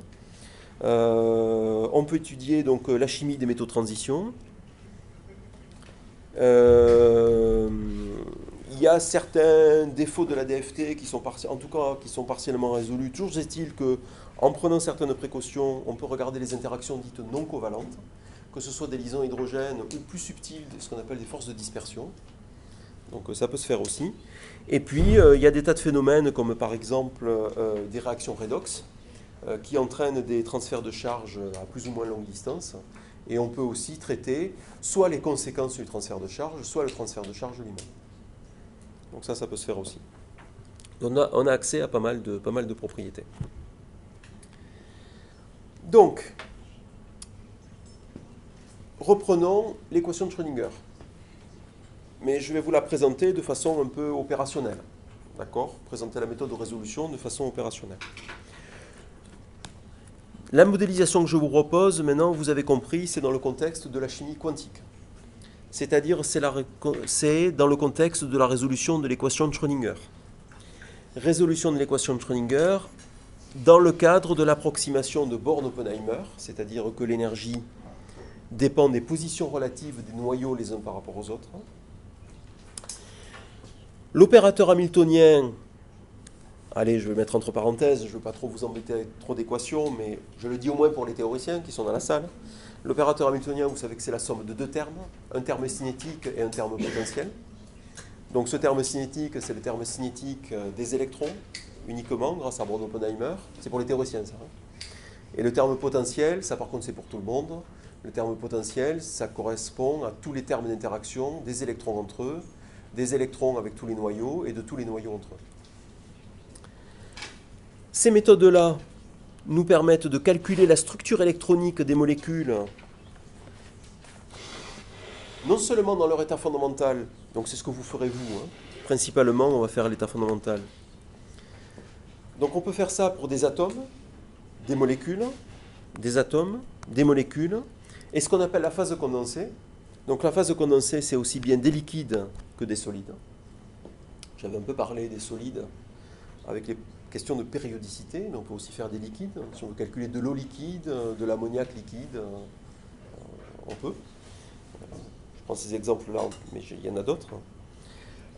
On peut étudier donc la chimie des métaux de transition. Il y a certains défauts de la DFT qui sont partiellement résolus. Toujours est-il qu'en prenant certaines précautions, on peut regarder les interactions dites non covalentes, que ce soit des liaisons hydrogènes ou plus subtiles, ce qu'on appelle des forces de dispersion. Donc ça peut se faire aussi. Et puis il y a des tas de phénomènes comme par exemple des réactions redox qui entraînent des transferts de charge à plus ou moins longue distance. Et on peut aussi traiter soit les conséquences du transfert de charge, soit le transfert de charge lui-même. Donc ça peut se faire aussi. On a accès à pas mal de propriétés. Donc, reprenons l'équation de Schrödinger. Mais je vais vous la présenter de façon un peu opérationnelle. D'accord ? Présenter la méthode de résolution de façon opérationnelle. La modélisation que je vous propose, maintenant, vous avez compris, c'est dans le contexte de la chimie quantique. C'est-à-dire, c'est dans le contexte de la résolution de l'équation de Schrödinger. Résolution de l'équation de Schrödinger dans le cadre de l'approximation de Born-Oppenheimer, c'est-à-dire que l'énergie dépend des positions relatives des noyaux les uns par rapport aux autres. L'opérateur hamiltonien, allez, je vais mettre entre parenthèses, je ne veux pas trop vous embêter avec trop d'équations, mais je le dis au moins pour les théoriciens qui sont dans la salle. L'opérateur hamiltonien, vous savez que c'est la somme de deux termes, un terme cinétique et un terme potentiel. Donc ce terme cinétique, c'est le terme cinétique des électrons, uniquement, grâce à Born-Oppenheimer. C'est pour les théoriciens, ça. Et le terme potentiel, ça par contre c'est pour tout le monde. Le terme potentiel, ça correspond à tous les termes d'interaction des électrons entre eux, des électrons avec tous les noyaux et de tous les noyaux entre eux. Ces méthodes-là nous permettent de calculer la structure électronique des molécules, non seulement dans leur état fondamental, donc c'est ce que vous ferez vous, principalement on va faire l'état fondamental. Donc on peut faire ça pour des atomes, des molécules, des atomes, des molécules, et ce qu'on appelle la phase condensée. Donc la phase condensée, c'est aussi bien des liquides que des solides. J'avais un peu parlé des solides avec les questions de périodicité, mais on peut aussi faire des liquides. Si on veut calculer de l'eau liquide, de l'ammoniac liquide, on peut. Je prends ces exemples-là, mais il y en a d'autres.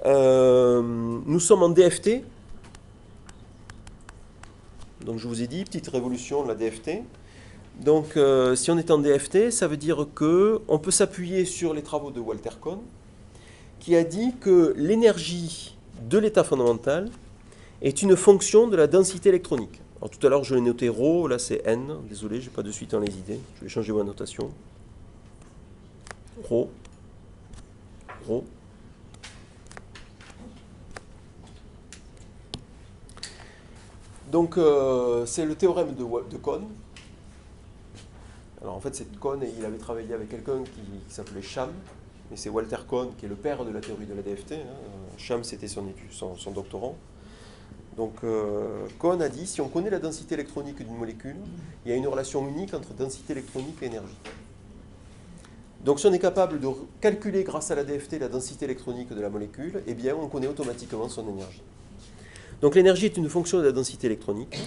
Nous sommes en DFT. Donc je vous ai dit, petite révolution de la DFT. Donc si on est en DFT, ça veut dire qu'on peut s'appuyer sur les travaux de Walter Kohn, qui a dit que l'énergie de l'état fondamental est une fonction de la densité électronique. Alors tout à l'heure je l'ai noté ρ, là c'est n, désolé, je n'ai pas de suite dans les idées, je vais changer ma notation. ρ. Donc c'est le théorème de Kohn. Alors en fait c'est Kohn et il avait travaillé avec quelqu'un qui s'appelait Sham, mais c'est Walter Kohn qui est le père de la théorie de la DFT. Sham c'était son doctorant. Donc Kohn a dit, si on connaît la densité électronique d'une molécule, il y a une relation unique entre densité électronique et énergie. Donc si on est capable de calculer grâce à la DFT la densité électronique de la molécule, eh bien on connaît automatiquement son énergie. Donc l'énergie est une fonction de la densité électronique.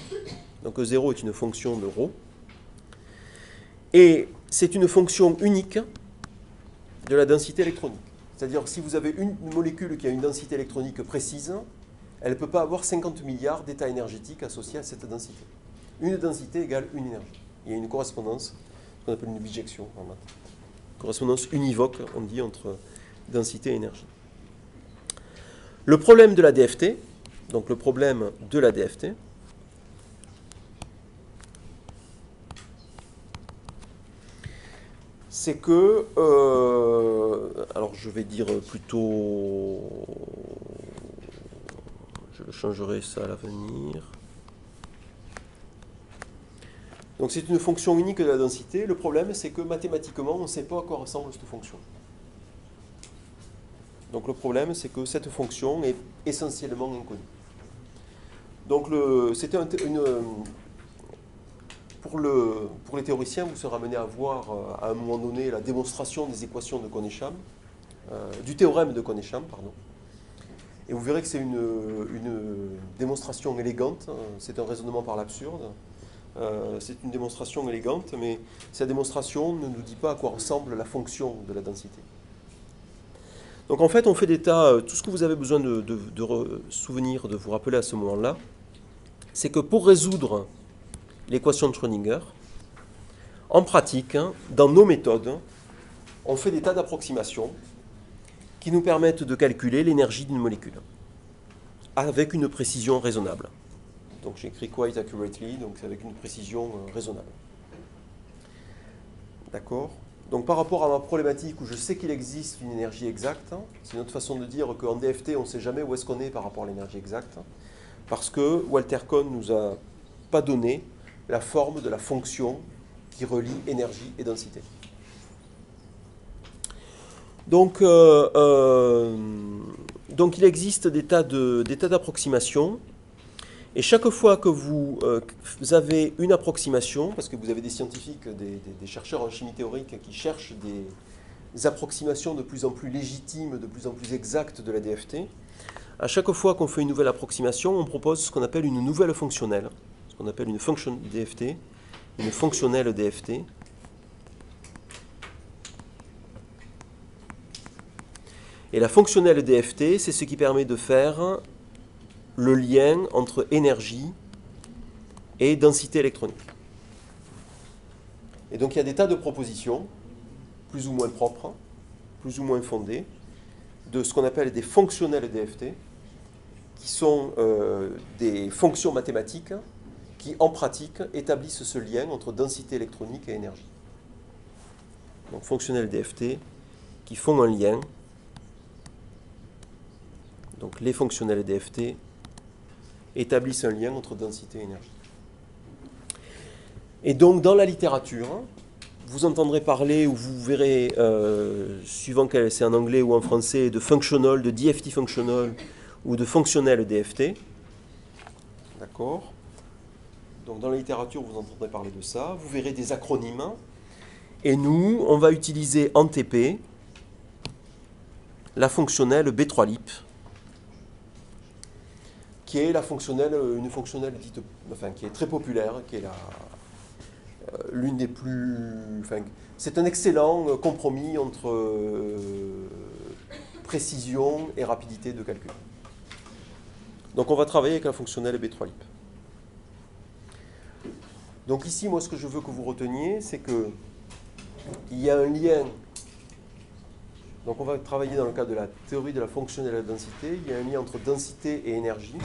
Donc 0 est une fonction de ρ. Et c'est une fonction unique de la densité électronique. C'est-à-dire que si vous avez une molécule qui a une densité électronique précise, elle ne peut pas avoir 50 milliards d'états énergétiques associés à cette densité. Une densité égale une énergie. Il y a une correspondance, ce qu'on appelle une bijection en maths. Correspondance univoque, on dit, entre densité et énergie. Le problème de la DFT, donc le problème de la DFT, c'est que, alors je vais dire plutôt, je changerai ça à l'avenir. Donc c'est une fonction unique de la densité. Le problème, c'est que mathématiquement, on ne sait pas à quoi ressemble cette fonction. Donc le problème, c'est que cette fonction est essentiellement inconnue. Donc c'était pour les théoriciens, vous serez amené à voir à un moment donné la démonstration des équations de Kohn-Sham, du théorème de Kohn-Sham, pardon. Et vous verrez que c'est une démonstration élégante, c'est un raisonnement par l'absurde. C'est une démonstration élégante, mais cette démonstration ne nous dit pas à quoi ressemble la fonction de la densité. Donc en fait, on fait des tas, tout ce que vous avez besoin de souvenir, de vous rappeler à ce moment-là, c'est que pour résoudre l'équation de Schrödinger, en pratique, dans nos méthodes, on fait des tas d'approximations qui nous permettent de calculer l'énergie d'une molécule avec une précision raisonnable. Donc j'ai écrit quite accurately, donc c'est avec une précision raisonnable. D'accord? Donc par rapport à ma problématique où je sais qu'il existe une énergie exacte, hein, c'est notre façon de dire qu'en DFT, on ne sait jamais où est-ce qu'on est par rapport à l'énergie exacte, hein, parce que Walter Kohn ne nous a pas donné la forme de la fonction qui relie énergie et densité. Donc il existe des tas d'approximations. Et chaque fois que vous avez une approximation, parce que vous avez des scientifiques, des chercheurs en chimie théorique qui cherchent des approximations de plus en plus légitimes, de plus en plus exactes de la DFT, à chaque fois qu'on fait une nouvelle approximation, on propose ce qu'on appelle une nouvelle fonctionnelle, ce qu'on appelle une function DFT, une fonctionnelle DFT. Et la fonctionnelle DFT, c'est ce qui permet de faire le lien entre énergie et densité électronique. Et donc il y a des tas de propositions, plus ou moins propres, plus ou moins fondées, de ce qu'on appelle des fonctionnels DFT, qui sont des fonctions mathématiques qui, en pratique, établissent ce lien entre densité électronique et énergie. Donc fonctionnels DFT qui font un lien. Donc les fonctionnels DFT établissent un lien entre densité et énergie. Et donc, dans la littérature, vous entendrez parler, ou vous verrez, suivant que c'est en anglais ou en français, de functional, de DFT functional, ou de fonctionnel DFT. D'accord? Donc, dans la littérature, vous entendrez parler de ça. Vous verrez des acronymes. Et nous, on va utiliser en TP la fonctionnelle B3LIP, qui est une fonctionnelle dite, enfin, qui est très populaire, qui est l'une des plus... Enfin, c'est un excellent compromis entre précision et rapidité de calcul. Donc on va travailler avec la fonctionnelle B3LIP. Donc ici, moi, ce que je veux que vous reteniez, c'est qu'il y a un lien. Donc on va travailler dans le cadre de la théorie de la fonctionnelle densité. Il y a un lien entre densité et énergie.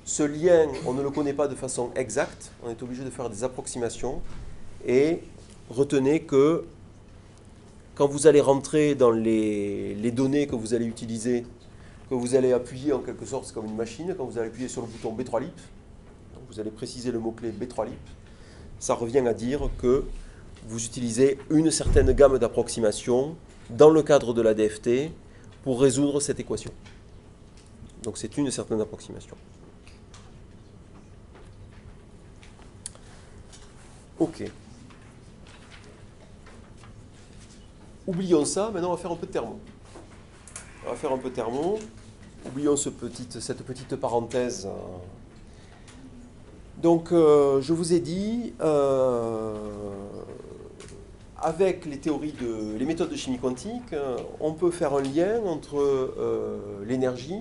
Ce lien, on ne le connaît pas de façon exacte. On est obligé de faire des approximations. Et retenez que quand vous allez rentrer dans les données que vous allez utiliser, que vous allez appuyer en quelque sorte, c'est comme une machine, quand vous allez appuyer sur le bouton B3LIP, vous allez préciser le mot-clé B3LIP, ça revient à dire que vous utilisez une certaine gamme d'approximations dans le cadre de la DFT pour résoudre cette équation. Donc c'est une certaine approximation. Ok. Oublions ça, maintenant on va faire un peu de thermo. On va faire un peu de thermo. Oublions cette petite parenthèse. Donc je vous ai dit, avec les méthodes de chimie quantique, on peut faire un lien entre l'énergie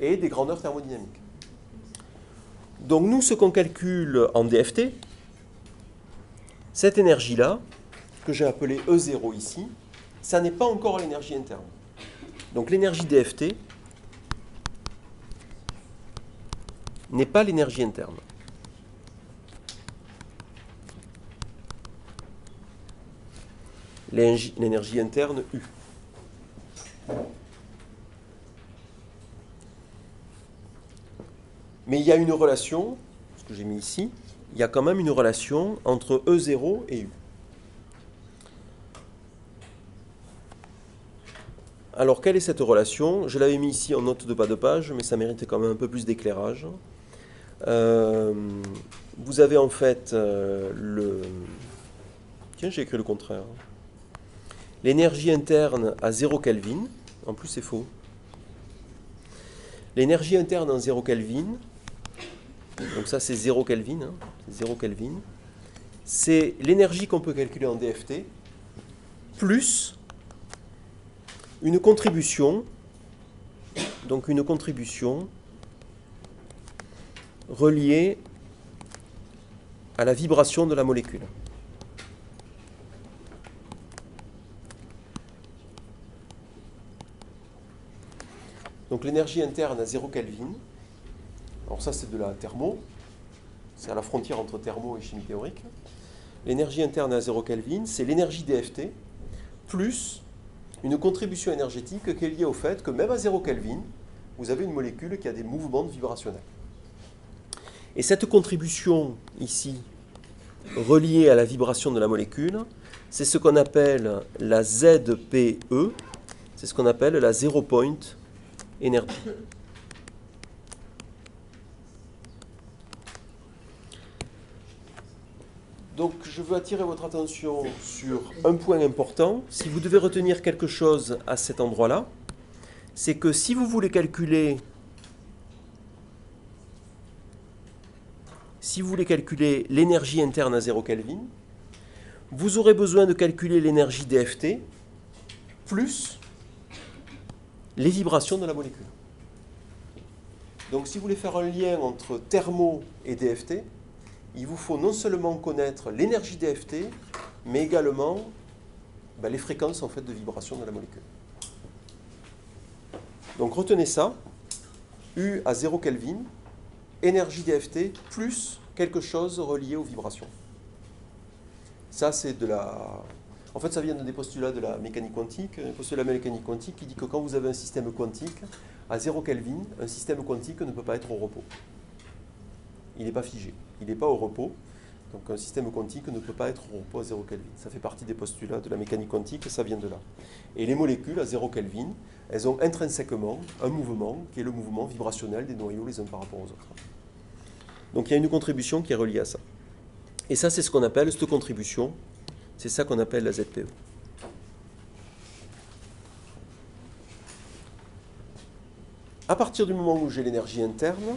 et des grandeurs thermodynamiques. Donc nous, ce qu'on calcule en DFT, cette énergie-là, que j'ai appelée E0 ici, ça n'est pas encore l'énergie interne. Donc l'énergie DFT n'est pas l'énergie interne. L'énergie interne U. Mais il y a une relation, ce que j'ai mis ici, il y a quand même une relation entre E0 et U. Alors, quelle est cette relation? Je l'avais mis ici en note de bas de page, mais ça méritait quand même un peu plus d'éclairage. Vous avez en fait Tiens, j'ai écrit le contraire. L'énergie interne à 0 Kelvin, en plus c'est faux. L'énergie interne en 0 Kelvin, donc ça c'est 0 Kelvin, 0 Kelvin, c'est l'énergie qu'on peut calculer en DFT, plus une contribution, donc une contribution reliée à la vibration de la molécule. Donc l'énergie interne à 0 Kelvin, alors ça c'est de la thermo, c'est à la frontière entre thermo et chimie théorique. L'énergie interne à 0 Kelvin, c'est l'énergie DFT, plus une contribution énergétique qui est liée au fait que même à 0 Kelvin, vous avez une molécule qui a des mouvements vibrationnels. Et cette contribution ici, reliée à la vibration de la molécule, c'est ce qu'on appelle la ZPE, c'est ce qu'on appelle la zero point energy. Donc je veux attirer votre attention sur un point important. Si vous devez retenir quelque chose à cet endroit-là, c'est que si vous voulez calculer l'énergie interne à 0 Kelvin, vous aurez besoin de calculer l'énergie DFT plus les vibrations de la molécule. Donc si vous voulez faire un lien entre thermo et DFT, il vous faut non seulement connaître l'énergie DFT, mais également les fréquences en fait, de vibration de la molécule. Donc retenez ça, U à 0 Kelvin, énergie DFT plus quelque chose relié aux vibrations. Ça, c'est de la... En fait, ça vient des postulats de la mécanique quantique. Un postulat de la mécanique quantique qui dit que quand vous avez un système quantique, à 0 Kelvin, un système quantique ne peut pas être au repos. Il n'est pas figé, il n'est pas au repos. Donc un système quantique ne peut pas être au repos à 0 Kelvin. Ça fait partie des postulats de la mécanique quantique et ça vient de là. Et les molécules à 0 Kelvin, elles ont intrinsèquement un mouvement qui est le mouvement vibrationnel des noyaux les uns par rapport aux autres. Donc il y a une contribution qui est reliée à ça. Et ça, c'est ce qu'on appelle, cette contribution, c'est ça qu'on appelle la ZPE. À partir du moment où j'ai l'énergie interne,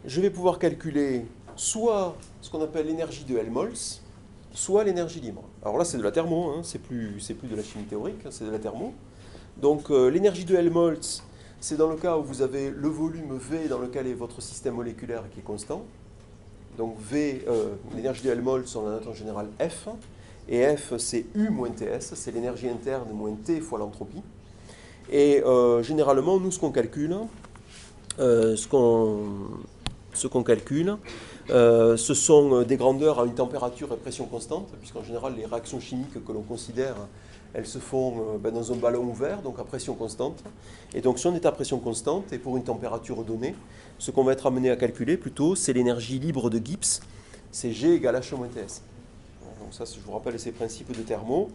je vais pouvoir calculer soit ce qu'on appelle l'énergie de Helmholtz, soit l'énergie libre. Alors là, c'est de la thermo, hein, c'est plus de la chimie théorique, c'est de la thermo. Donc l'énergie de Helmholtz, c'est dans le cas où vous avez le volume V dans lequel est votre système moléculaire qui est constant. Donc l'énergie de Helmholtz, on a en général F, et F c'est U moins TS, c'est l'énergie interne moins T fois l'entropie. Et généralement, nous, ce qu'on calcule, ce sont des grandeurs à une température et pression constante, puisqu'en général, les réactions chimiques que l'on considère, elles se font dans un ballon ouvert, donc à pression constante. Et donc, si on est à pression constante et pour une température donnée, ce qu'on va être amené à calculer plutôt, c'est l'énergie libre de Gibbs, c'est G égale H moins TS. Donc ça, je vous rappelle ces principes de thermo.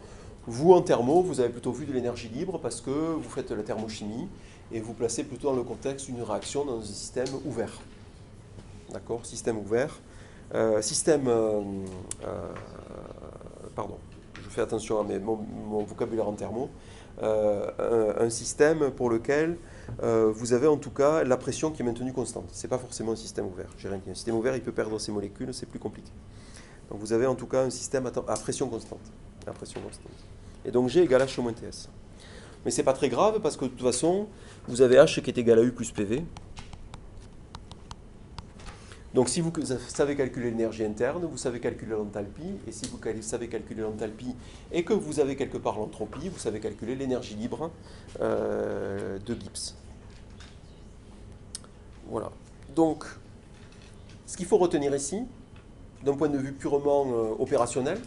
Vous, en thermo, vous avez plutôt vu de l'énergie libre parce que vous faites la thermochimie et vous placez plutôt dans le contexte d'une réaction dans un système ouvert. D'accord ? Système ouvert. Pardon, je fais attention à mon vocabulaire en thermo. Un système pour lequel vous avez en tout cas la pression qui est maintenue constante. Ce n'est pas forcément un système ouvert. J'ai rien dit. Un système ouvert, il peut perdre ses molécules, c'est plus compliqué. Donc vous avez en tout cas un système à pression constante. Et donc G égale H moins TS. Mais ce n'est pas très grave parce que de toute façon, vous avez H qui est égal à U plus PV. Donc si vous savez calculer l'énergie interne, vous savez calculer l'enthalpie. Et si vous savez calculer l'enthalpie et que vous avez quelque part l'entropie, vous savez calculer l'énergie libre de Gibbs. Voilà. Donc, ce qu'il faut retenir ici, d'un point de vue purement opérationnel,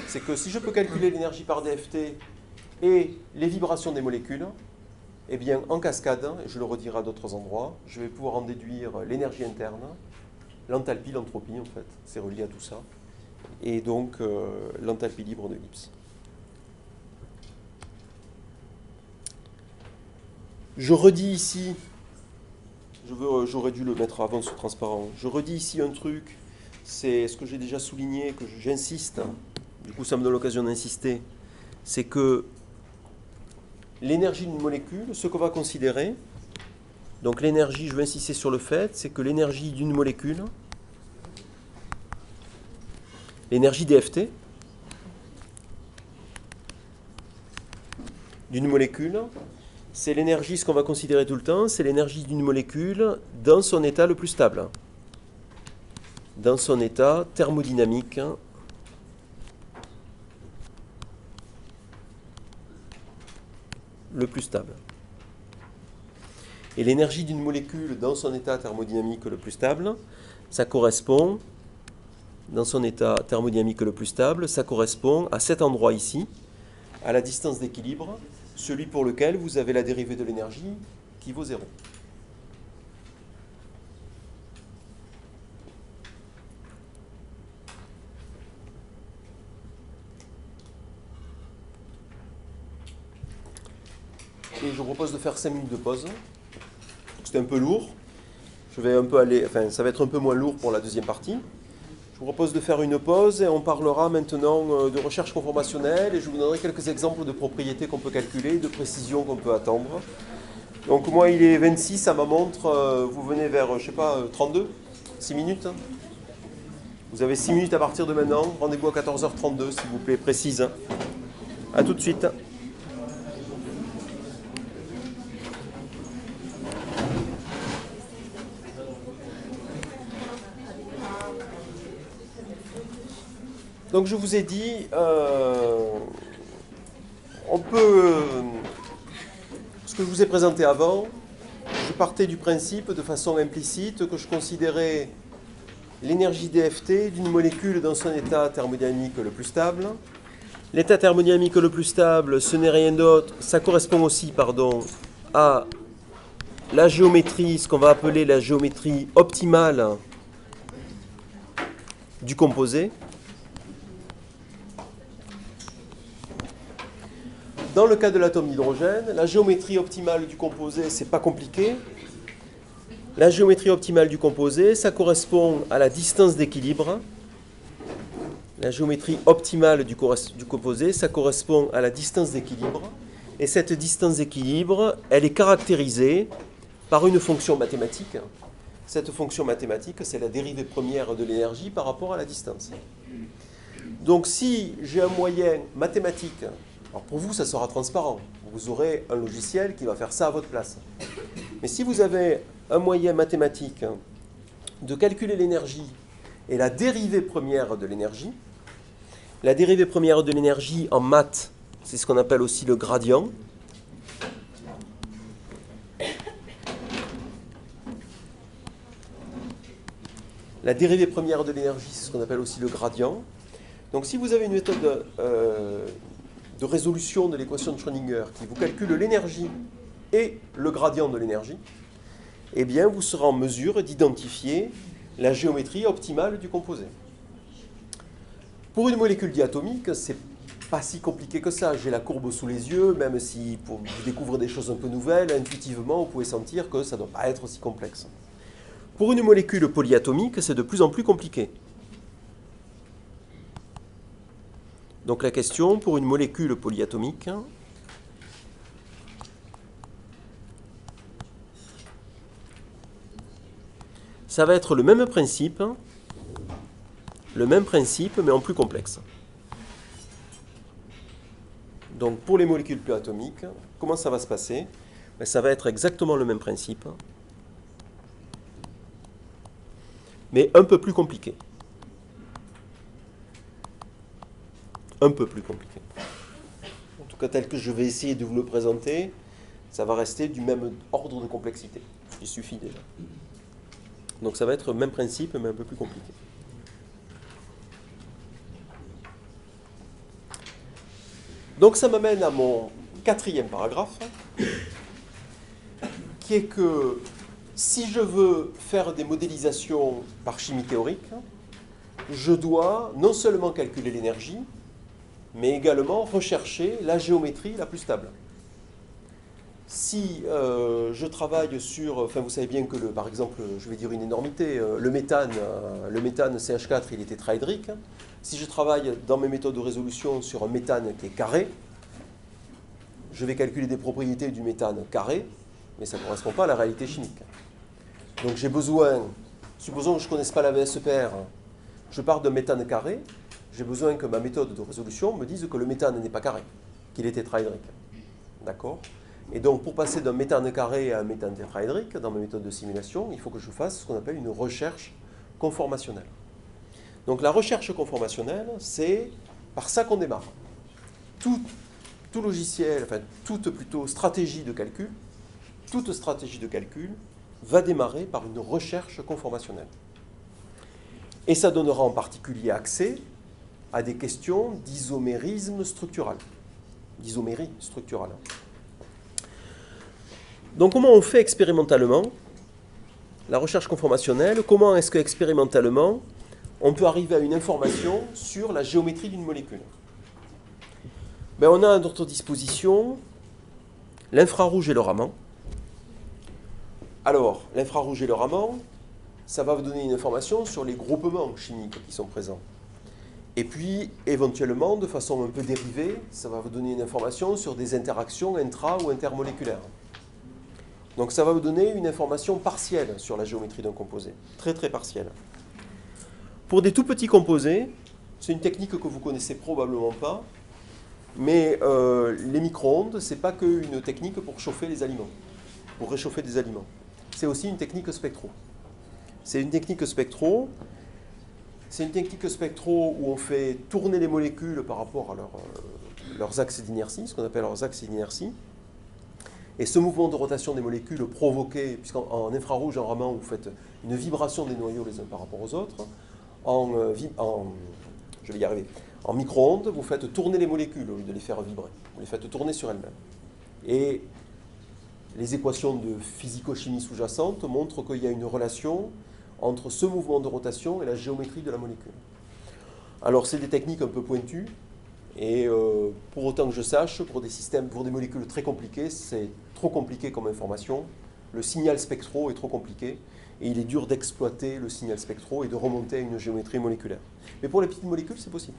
c'est que si je peux calculer l'énergie par DFT et les vibrations des molécules, eh bien, en cascade, je le redirai à d'autres endroits, je vais pouvoir en déduire l'énergie interne, l'enthalpie, l'entropie, en fait, c'est relié à tout ça, et donc l'enthalpie libre de Gibbs. Je redis ici, j'aurais dû le mettre avant ce transparent, je redis ici un truc, c'est ce que j'ai déjà souligné, que j'insiste, du coup ça me donne l'occasion d'insister, c'est que l'énergie d'une molécule, ce qu'on va considérer, donc l'énergie, je vais insister sur le fait, c'est que l'énergie d'une molécule, l'énergie DFT d'une molécule, c'est l'énergie, ce qu'on va considérer tout le temps, c'est l'énergie d'une molécule dans son état le plus stable, dans son état thermodynamique le plus stable. Et l'énergie d'une molécule dans son état thermodynamique le plus stable, ça correspond, dans son état thermodynamique le plus stable, ça correspond à cet endroit ici, à la distance d'équilibre, celui pour lequel vous avez la dérivée de l'énergie qui vaut 0. Et je vous propose de faire 5 minutes de pause. C'était un peu lourd. Je vais un peu aller, enfin, ça va être un peu moins lourd pour la deuxième partie. Je vous propose de faire une pause et on parlera maintenant de recherche conformationnelle et je vous donnerai quelques exemples de propriétés qu'on peut calculer, de précisions qu'on peut attendre. Donc moi il est 26 à ma montre, vous venez vers, je sais pas, 32, 6 minutes. Vous avez 6 minutes à partir de maintenant, rendez-vous à 14h32 s'il vous plaît, précise. A tout de suite. Donc je vous ai dit, ce que je vous ai présenté avant, je partais du principe de façon implicite que je considérais l'énergie dFT d'une molécule dans son état thermodynamique le plus stable. L'état thermodynamique le plus stable, ce n'est rien d'autre, ça correspond aussi, à la géométrie, ce qu'on va appeler la géométrie optimale du composé. Dans le cas de l'atome d'hydrogène, la géométrie optimale du composé, c'est pas compliqué. La géométrie optimale du composé, ça correspond à la distance d'équilibre. La géométrie optimale du composé, ça correspond à la distance d'équilibre. Et cette distance d'équilibre, elle est caractérisée par une fonction mathématique. Cette fonction mathématique, c'est la dérivée première de l'énergie par rapport à la distance. Donc si j'ai un moyen mathématique, alors pour vous, ça sera transparent. Vous aurez un logiciel qui va faire ça à votre place. Mais si vous avez un moyen mathématique de calculer l'énergie et la dérivée première de l'énergie, la dérivée première de l'énergie en maths, c'est ce qu'on appelle aussi le gradient. La dérivée première de l'énergie, c'est ce qu'on appelle aussi le gradient. Donc si vous avez une méthode de résolution de l'équation de Schrödinger qui vous calcule l'énergie et le gradient de l'énergie, eh bien vous serez en mesure d'identifier la géométrie optimale du composé. Pour une molécule diatomique, c'est pas si compliqué que ça. J'ai la courbe sous les yeux, même si vous découvrez des choses un peu nouvelles, intuitivement, vous pouvez sentir que ça ne doit pas être aussi complexe. Pour une molécule polyatomique, c'est de plus en plus compliqué. Donc la question, pour une molécule polyatomique, ça va être le même principe, mais en plus complexe. Donc pour les molécules polyatomiques, comment ça va se passer? Ça va être exactement le même principe, mais un peu plus compliqué. Un peu plus compliqué. En tout cas, tel que je vais essayer de vous le présenter, ça va rester du même ordre de complexité. Il suffit déjà. Donc ça va être le même principe, mais un peu plus compliqué. Donc ça m'amène à mon 4e paragraphe, qui est que si je veux faire des modélisations par chimie théorique, je dois non seulement calculer l'énergie, mais également rechercher la géométrie la plus stable. Si je travaille sur, enfin vous savez bien que, par exemple, je vais dire une énormité, le méthane CH4, il est tétraédrique. Si je travaille dans mes méthodes de résolution sur un méthane qui est carré, je vais calculer des propriétés du méthane carré, mais ça ne correspond pas à la réalité chimique. Donc j'ai besoin, supposons que je ne connaisse pas la VSEPR, je pars d'un méthane carré, j'ai besoin que ma méthode de résolution me dise que le méthane n'est pas carré, qu'il est tétraédrique. D'accord ? Et donc pour passer d'un méthane carré à un méthane tétraédrique, dans ma méthode de simulation, il faut que je fasse ce qu'on appelle une recherche conformationnelle. Donc la recherche conformationnelle, c'est par ça qu'on démarre. Tout logiciel, enfin toute plutôt stratégie de calcul, toute stratégie de calcul va démarrer par une recherche conformationnelle. Et ça donnera en particulier accès à des questions d'isomérisme structural. D'isomérie structurale. Donc comment on fait expérimentalement la recherche conformationnelle? Comment est-ce qu'expérimentalement on peut arriver à une information sur la géométrie d'une molécule? Ben, on a à notre disposition l'infrarouge et le Raman. Alors, l'infrarouge et le Raman, ça va vous donner une information sur les groupements chimiques qui sont présents. Et puis, éventuellement, de façon un peu dérivée, ça va vous donner une information sur des interactions intra- ou intermoléculaires. Donc ça va vous donner une information partielle sur la géométrie d'un composé, très très partielle. Pour des tout petits composés, c'est une technique que vous connaissez probablement pas, mais les micro-ondes, ce n'est pas qu'une technique pour chauffer les aliments, pour réchauffer des aliments. C'est aussi une technique spectro. C'est une technique spectro. C'est une technique spectro où on fait tourner les molécules par rapport à leurs axes d'inertie, ce qu'on appelle leurs axes d'inertie. Et ce mouvement de rotation des molécules provoqué, puisqu'en infrarouge, en Raman, vous faites une vibration des noyaux les uns par rapport aux autres, je vais y arriver. En micro-ondes, vous faites tourner les molécules au lieu de les faire vibrer. Vous les faites tourner sur elles-mêmes. Et les équations de physico-chimie sous-jacente montrent qu'il y a une relation entre ce mouvement de rotation et la géométrie de la molécule. Alors, c'est des techniques un peu pointues, et pour autant que je sache, pour des molécules très compliquées, c'est trop compliqué comme information. Le signal spectro est trop compliqué, et il est dur d'exploiter le signal spectro et de remonter à une géométrie moléculaire. Mais pour les petites molécules, c'est possible.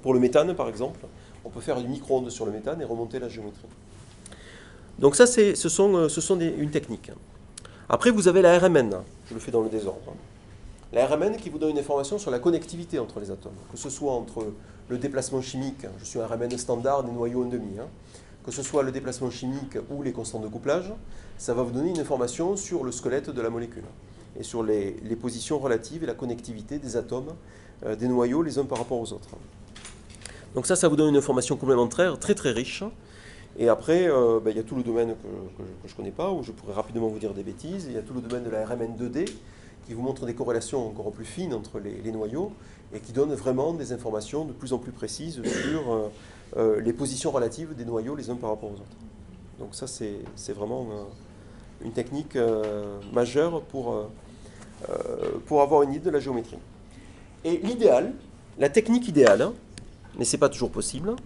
Pour le méthane, par exemple, on peut faire du micro-ondes sur le méthane et remonter la géométrie. Donc ça, ce sont une technique. Après, vous avez la RMN. Je le fais dans le désordre. La RMN qui vous donne une information sur la connectivité entre les atomes, que ce soit entre le déplacement chimique, je suis un RMN standard des noyaux 1,5, que ce soit le déplacement chimique ou les constantes de couplage, ça va vous donner une information sur le squelette de la molécule et sur les positions relatives et la connectivité des atomes, des noyaux les uns par rapport aux autres. Donc ça vous donne une information complémentaire très très riche. Et après, il y a tout le domaine que je ne connais pas, où je pourrais rapidement vous dire des bêtises. Il y a tout le domaine de la RMN 2D, qui vous montre des corrélations encore plus fines entre les noyaux, et qui donne vraiment des informations de plus en plus précises sur les positions relatives des noyaux les uns par rapport aux autres. Donc ça, c'est vraiment une technique majeure pour avoir une idée de la géométrie. Et l'idéal, la technique idéale, mais ce n'est pas toujours possible,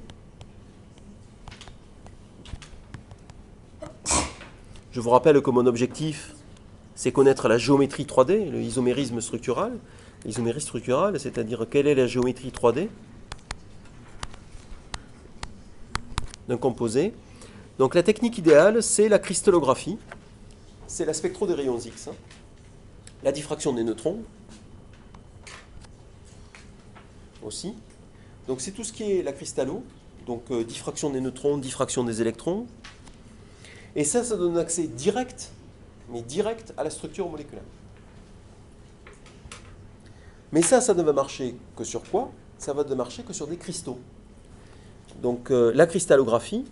je vous rappelle que mon objectif, c'est connaître la géométrie 3D, le isomérisme structural. L'isomérie structurale, c'est-à-dire quelle est la géométrie 3D d'un composé. Donc la technique idéale, c'est la cristallographie, c'est la spectro des rayons X, la diffraction des neutrons aussi. Donc c'est tout ce qui est la cristallo, donc diffraction des neutrons, diffraction des électrons. Et ça donne accès direct, mais direct à la structure moléculaire. Mais ça ne va marcher que sur quoi? Ça va ne marcher que sur des cristaux. Donc la cristallographie,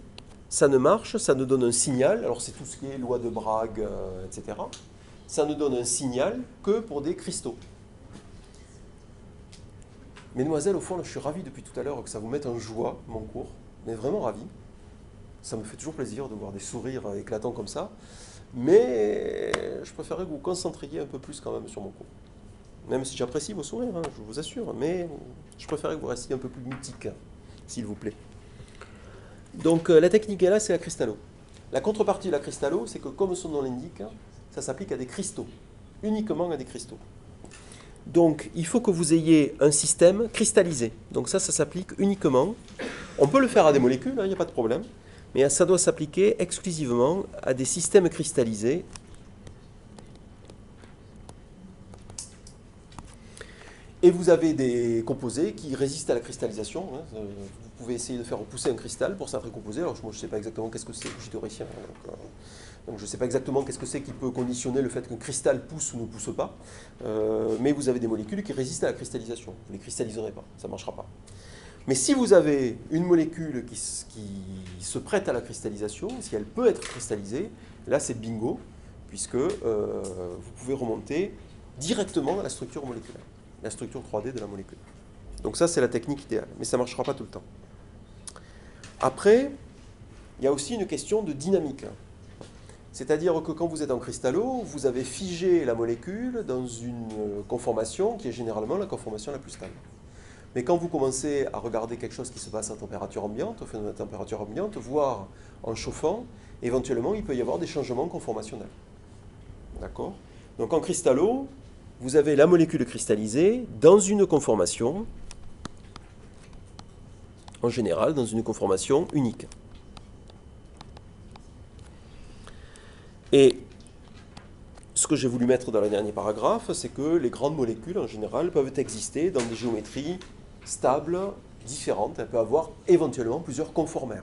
ça ne marche, ça ne donne un signal, alors c'est tout ce qui est loi de Bragg, etc. Ça ne donne un signal que pour des cristaux. Mesdemoiselles, au fond, je suis ravi depuis tout à l'heure que ça vous mette en joie, mon cours, mais vraiment ravi. Ça me fait toujours plaisir de voir des sourires éclatants comme ça, mais je préférerais que vous vous concentriez un peu plus quand même sur mon cours. Même si j'apprécie vos sourires, je vous assure, mais je préférerais que vous restiez un peu plus mutique, s'il vous plaît. Donc la technique est là, c'est la cristallo. La contrepartie de la cristallo, c'est que comme son nom l'indique, ça s'applique à des cristaux, uniquement à des cristaux. Donc il faut que vous ayez un système cristallisé. Donc ça s'applique uniquement. On peut le faire à des molécules, il n'y a pas de problème, mais ça doit s'appliquer exclusivement à des systèmes cristallisés. Et vous avez des composés qui résistent à la cristallisation. Vous pouvez essayer de faire repousser un cristal pour certains composés. Alors moi je ne sais pas exactement qu'est-ce que c'est, je suis théoricien. Donc je ne sais pas exactement qu'est-ce que c'est qui peut conditionner le fait qu'un cristal pousse ou ne pousse pas. Mais vous avez des molécules qui résistent à la cristallisation. Vous ne les cristalliserez pas, ça ne marchera pas. Mais si vous avez une molécule qui se prête à la cristallisation, si elle peut être cristallisée, là c'est bingo, puisque vous pouvez remonter directement à la structure moléculaire, la structure 3D de la molécule. Donc ça c'est la technique idéale, mais ça ne marchera pas tout le temps. Après, il y a aussi une question de dynamique. C'est-à-dire que quand vous êtes en cristallo, vous avez figé la molécule dans une conformation qui est généralement la conformation la plus stable. Mais quand vous commencez à regarder quelque chose qui se passe à température ambiante, au phénomène de température ambiante, voire en chauffant, éventuellement il peut y avoir des changements conformationnels. D'accord? Donc en cristallo, vous avez la molécule cristallisée dans une conformation, en général dans une conformation unique. Et ce que j'ai voulu mettre dans le dernier paragraphe, c'est que les grandes molécules, en général, peuvent exister dans des géométries stables, différentes. Elles peuvent avoir éventuellement plusieurs conformères.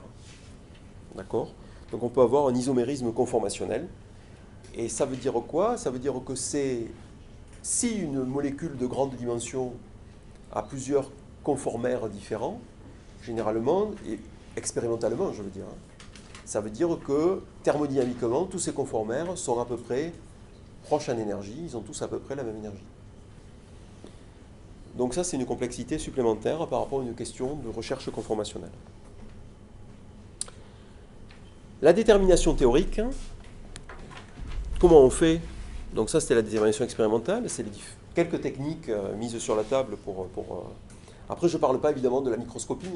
D'accord? Donc on peut avoir un isomérisme conformationnel. Et ça veut dire quoi? Ça veut dire que si une molécule de grande dimension a plusieurs conformères différents, généralement, et expérimentalement, je veux dire, ça veut dire que thermodynamiquement, tous ces conformères sont à peu près proches en énergie, ils ont tous à peu près la même énergie. Donc ça, c'est une complexité supplémentaire par rapport à une question de recherche conformationnelle. La détermination théorique, comment on fait? Donc ça, c'était la détermination expérimentale, c'est quelques techniques mises sur la table pour Après, je ne parle pas évidemment de la microscopie,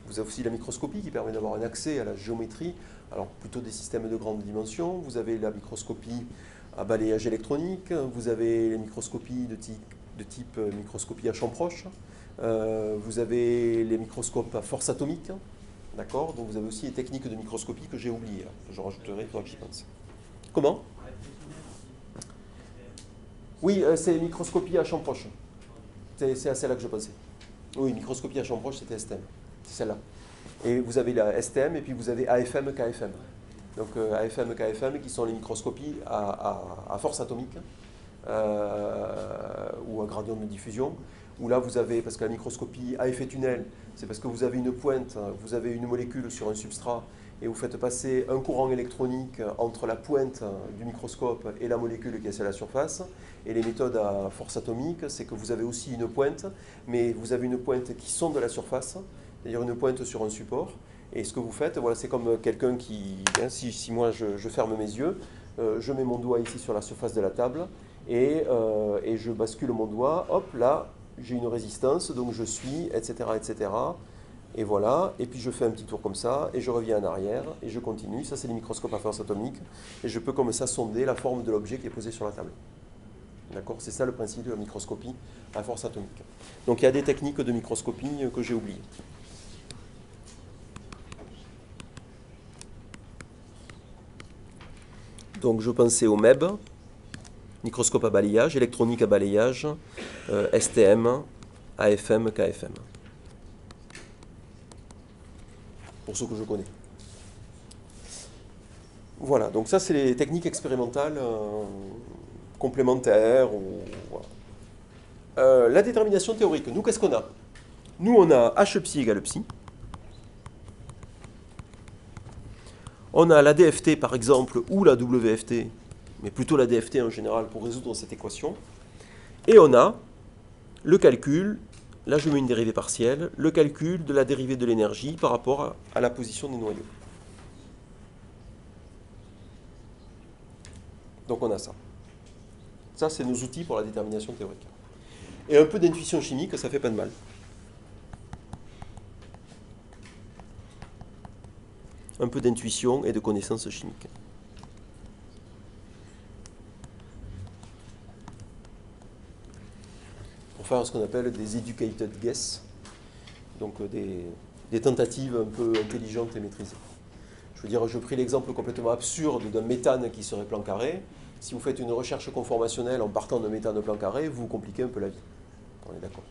Vous avez aussi la microscopie qui permet d'avoir un accès à la géométrie, alors plutôt des systèmes de grande dimension. Vous avez la microscopie à balayage électronique, vous avez les microscopies de type microscopie à champ proche, vous avez les microscopes à force atomique, d'accord? Donc vous avez aussi les techniques de microscopie que j'ai oubliées, que je rajouterai, il faudra que j'y pense. Comment? Oui, c'est microscopie à champ proche. C'est à celle-là que je pensais. Oui, microscopie à champ proche, c'était STM. C'est celle-là. Et vous avez la STM et puis vous avez AFM, KFM. Donc AFM, KFM qui sont les microscopies à force atomique ou à gradient de diffusion. Où là vous avez, parce que la microscopie à effet tunnel, c'est parce que vous avez une pointe, vous avez une molécule sur un substrat et vous faites passer un courant électronique entre la pointe du microscope et la molécule qui est sur la surface. Et les méthodes à force atomique, c'est que vous avez aussi une pointe, mais vous avez une pointe qui sonde de la surface, c'est-à-dire une pointe sur un support. Et ce que vous faites, voilà, c'est comme quelqu'un qui, si moi je ferme mes yeux, je mets mon doigt ici sur la surface de la table et je bascule mon doigt, hop, là, j'ai une résistance, donc je suis, etc., etc. Et voilà, et puis je fais un petit tour comme ça, et je reviens en arrière, et je continue. Ça, c'est les microscopes à force atomique. Et je peux comme ça sonder la forme de l'objet qui est posé sur la table. D'accord? C'est ça le principe de la microscopie à force atomique. Donc il y a des techniques de microscopie que j'ai oubliées. Donc je pensais au MEB, microscope à balayage, électronique à balayage, STM, AFM, KFM. Pour ceux que je connais. Voilà, donc ça c'est les techniques expérimentales complémentaires. Voilà. La détermination théorique, nous qu'est-ce qu'on a? Nous on a H psi égale psi. On a la DFT par exemple, ou la WFT, mais plutôt la DFT en général pour résoudre cette équation. Et on a le calcul, là je mets une dérivée partielle, le calcul de la dérivée de l'énergie par rapport à la position des noyaux. Donc on a ça. Ça c'est nos outils pour la détermination théorique. Et un peu d'intuition chimique, ça fait pas de mal. Un peu d'intuition et de connaissances chimiques. Pour faire ce qu'on appelle des educated guess, donc des tentatives un peu intelligentes et maîtrisées. Je veux dire, je pris l'exemple complètement absurde d'un méthane qui serait plan carré. Si vous faites une recherche conformationnelle en partant de méthane plan carré, vous compliquez un peu la vie. On est d'accord.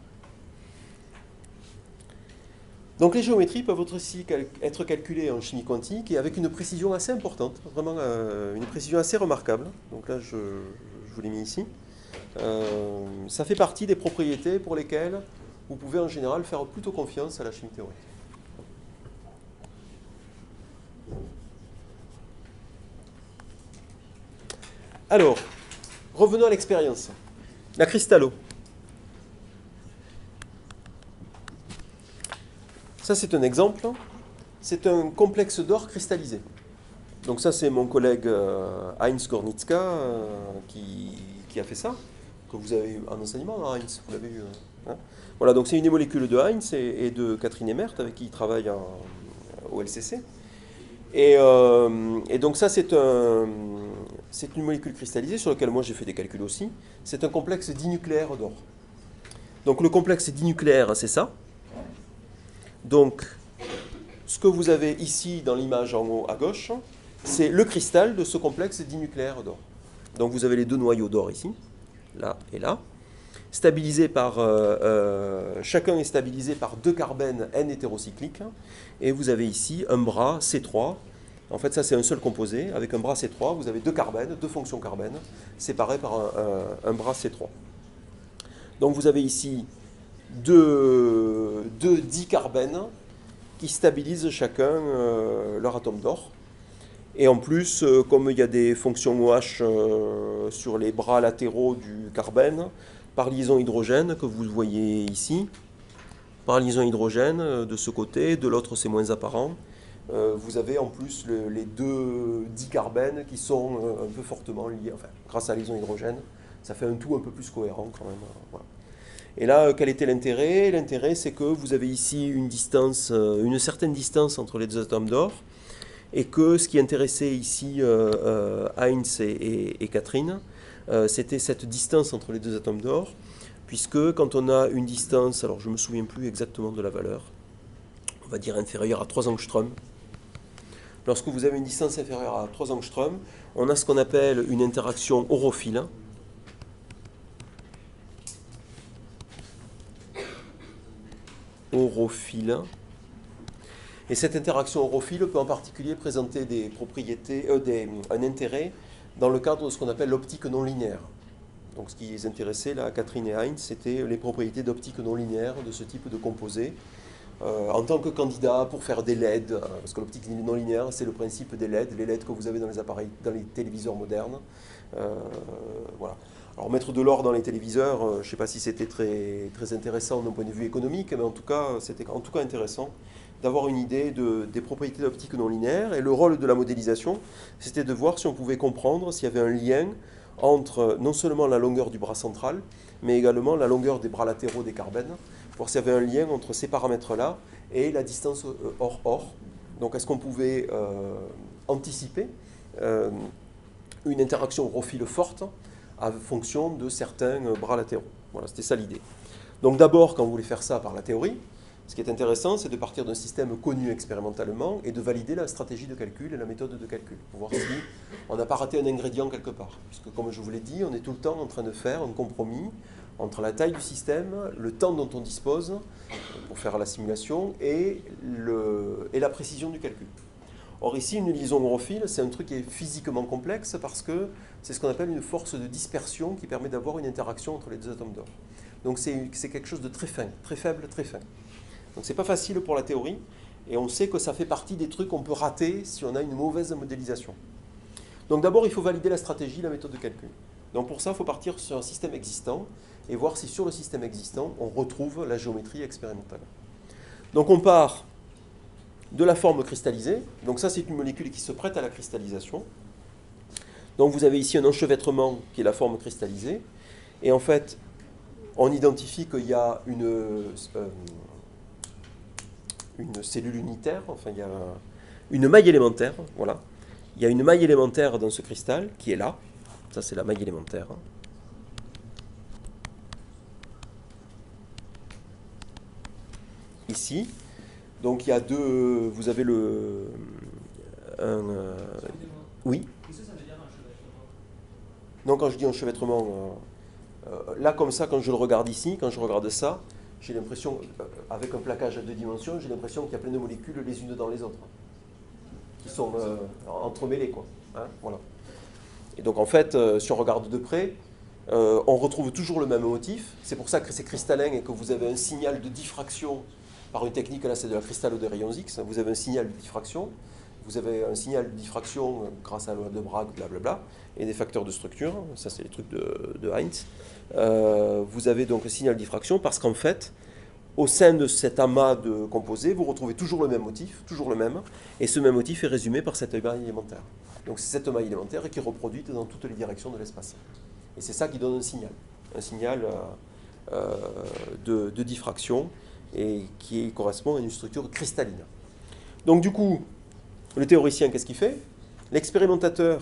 Donc les géométries peuvent aussi être calculées en chimie quantique et avec une précision assez importante, vraiment une précision assez remarquable. Donc là, je vous l'ai mis ici. Ça fait partie des propriétés pour lesquelles vous pouvez en général faire plutôt confiance à la chimie théorique. Alors, revenons à l'expérience. La cristallo. Ça, c'est un exemple. C'est un complexe d'or cristallisé. Donc ça, c'est mon collègue Heinz Gornitzka qui a fait ça, que vous avez eu en enseignement, hein, Heinz, vous l'avez eu. Hein. Voilà, donc c'est une des molécules de Heinz et de Catherine Emert, avec qui il travaille au LCC. Et donc ça, c'est une molécule cristallisée sur laquelle moi j'ai fait des calculs aussi. C'est un complexe dinucléaire d'or. Donc le complexe dinucléaire, c'est ça. Donc, ce que vous avez ici dans l'image en haut à gauche, c'est le cristal de ce complexe dinucléaire d'or. Donc vous avez les deux noyaux d'or ici, là et là, stabilisés par, chacun est stabilisé par deux carbènes N hétérocycliques, et vous avez ici un bras C3. En fait, ça c'est un seul composé. Avec un bras C3, vous avez deux carbènes, deux fonctions carbènes, séparées par un bras C3. Donc vous avez ici deux dicarbènes qui stabilisent chacun leur atome d'or. Et en plus, comme il y a des fonctions OH sur les bras latéraux du carbène, par liaison hydrogène, que vous voyez ici, par liaison hydrogène de ce côté, de l'autre c'est moins apparent, vous avez en plus les deux dicarbènes qui sont un peu fortement liés, enfin, grâce à la liaison hydrogène, ça fait un tout un peu plus cohérent quand même. Voilà. Et là, quel était l'intérêt? L'intérêt, c'est que vous avez ici une distance, une certaine distance entre les deux atomes d'or, et que ce qui intéressait ici Heinz et Catherine, c'était cette distance entre les deux atomes d'or, puisque quand on a une distance, alors je ne me souviens plus exactement de la valeur, on va dire inférieure à 3 angstroms, lorsque vous avez une distance inférieure à 3 angstroms, on a ce qu'on appelle une interaction orophile. Et cette interaction orophile peut en particulier présenter des propriétés, un intérêt dans le cadre de ce qu'on appelle l'optique non linéaire. Donc ce qui les intéressait, là, Catherine et Heinz, c'était les propriétés d'optique non linéaire de ce type de composé. En tant que candidat pour faire des LED, parce que l'optique non linéaire, c'est le principe des LED, les LED que vous avez dans les appareils, dans les téléviseurs modernes. Voilà. Alors mettre de l'or dans les téléviseurs, je ne sais pas si c'était très, très intéressant d'un point de vue économique, mais en tout cas, c'était en tout cas intéressant d'avoir une idée des propriétés d'optique non linéaire. Et le rôle de la modélisation, c'était de voir si on pouvait comprendre s'il y avait un lien entre non seulement la longueur du bras central, mais également la longueur des bras latéraux des carbènes, voir s'il y avait un lien entre ces paramètres-là et la distance or-or. Donc est-ce qu'on pouvait anticiper une interaction orophile forte en fonction de certains bras latéraux. Voilà, c'était ça l'idée. Donc d'abord, quand vous voulez faire ça par la théorie, ce qui est intéressant, c'est de partir d'un système connu expérimentalement et de valider la stratégie de calcul et la méthode de calcul, pour voir si on n'a pas raté un ingrédient quelque part. Puisque comme je vous l'ai dit, on est tout le temps en train de faire un compromis entre la taille du système, le temps dont on dispose pour faire la simulation et la précision du calcul. Or ici, une liaison orophile, c'est un truc qui est physiquement complexe parce que c'est ce qu'on appelle une force de dispersion qui permet d'avoir une interaction entre les deux atomes d'or. Donc c'est quelque chose de très fin, très faible, très fin. Donc c'est pas facile pour la théorie et on sait que ça fait partie des trucs qu'on peut rater si on a une mauvaise modélisation. Donc d'abord, il faut valider la stratégie, la méthode de calcul. Donc pour ça, il faut partir sur un système existant et voir si sur le système existant, on retrouve la géométrie expérimentale. Donc on part de la forme cristallisée. Donc ça, c'est une molécule qui se prête à la cristallisation. Donc vous avez ici un enchevêtrement qui est la forme cristallisée. Et en fait, on identifie qu'il y a une cellule unitaire, enfin il y a une maille élémentaire, voilà. Il y a une maille élémentaire dans ce cristal qui est là. Ça, c'est la maille élémentaire. Ici. Donc il y a deux. Vous avez le. Oui. Qu'est-ce que ça veut dire enchevêtrement? Donc quand je dis enchevêtrement, là comme ça, quand je le regarde ici, quand je regarde ça, j'ai l'impression, avec un plaquage à 2 dimensions, j'ai l'impression qu'il y a plein de molécules les unes dans les autres, qui sont entremêlées, quoi. Hein, voilà. Et donc en fait, si on regarde de près, On retrouve toujours le même motif. C'est pour ça que c'est cristallin et que vous avez un signal de diffraction par une technique, là c'est de la cristallo de rayons X. Vous avez un signal de diffraction. Vous avez un signal de diffraction grâce à la loi de Bragg, blablabla, et des facteurs de structure. Ça, c'est les trucs de Heinz. Vous avez donc un signal de diffraction parce qu'en fait, au sein de cet amas de composés, vous retrouvez toujours le même motif, toujours le même, et ce même motif est résumé par cette maille élémentaire. Donc c'est cette maille élémentaire qui est reproduite dans toutes les directions de l'espace. Et c'est ça qui donne un signal de diffraction, et qui correspond à une structure cristalline. Donc du coup, le théoricien, qu'est-ce qu'il fait? L'expérimentateur,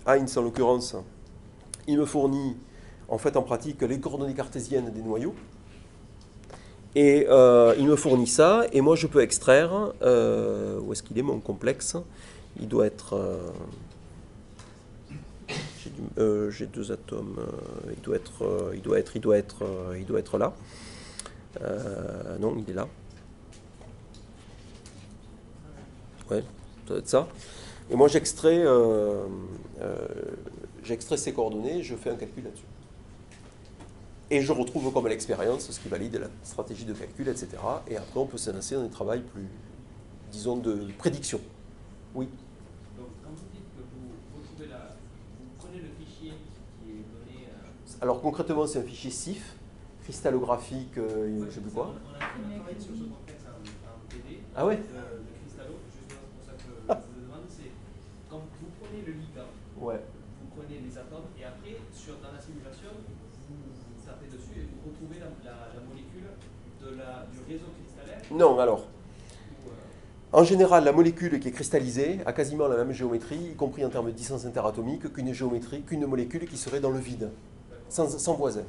Heinz en l'occurrence, il me fournit en fait en pratique les coordonnées cartésiennes des noyaux. Et il me fournit ça, et moi je peux extraire, où est-ce qu'il est mon complexe? Il doit être, j'ai deux atomes, il doit être là. Non, il est là. Ouais, ça doit être ça. Et moi j'extrais ces coordonnées, je fais un calcul là-dessus. Et je retrouve comme l'expérience ce qui valide la stratégie de calcul, etc. Et après, on peut s'élancer dans des travaux plus, disons, de prédiction. Oui. Donc, quand vous dites que vous prenez le fichier qui est donné... Alors, concrètement, c'est un fichier CIF, cristallographique, je ne sais plus quoi. On a travaillé sur ce complexe en PD, Ah ouais. de cristallo. Justement, c'est pour ça que je vous demande, c'est quand vous prenez le ligand, ouais. Vous prenez les atomes, et après, dans la simulation, vous tapez dessus et vous retrouvez la molécule du réseau cristallin. Non, alors. En général, la molécule qui est cristallisée a quasiment la même géométrie, y compris en termes de distance interatomique, qu'une molécule qui serait dans le vide, sans voisin.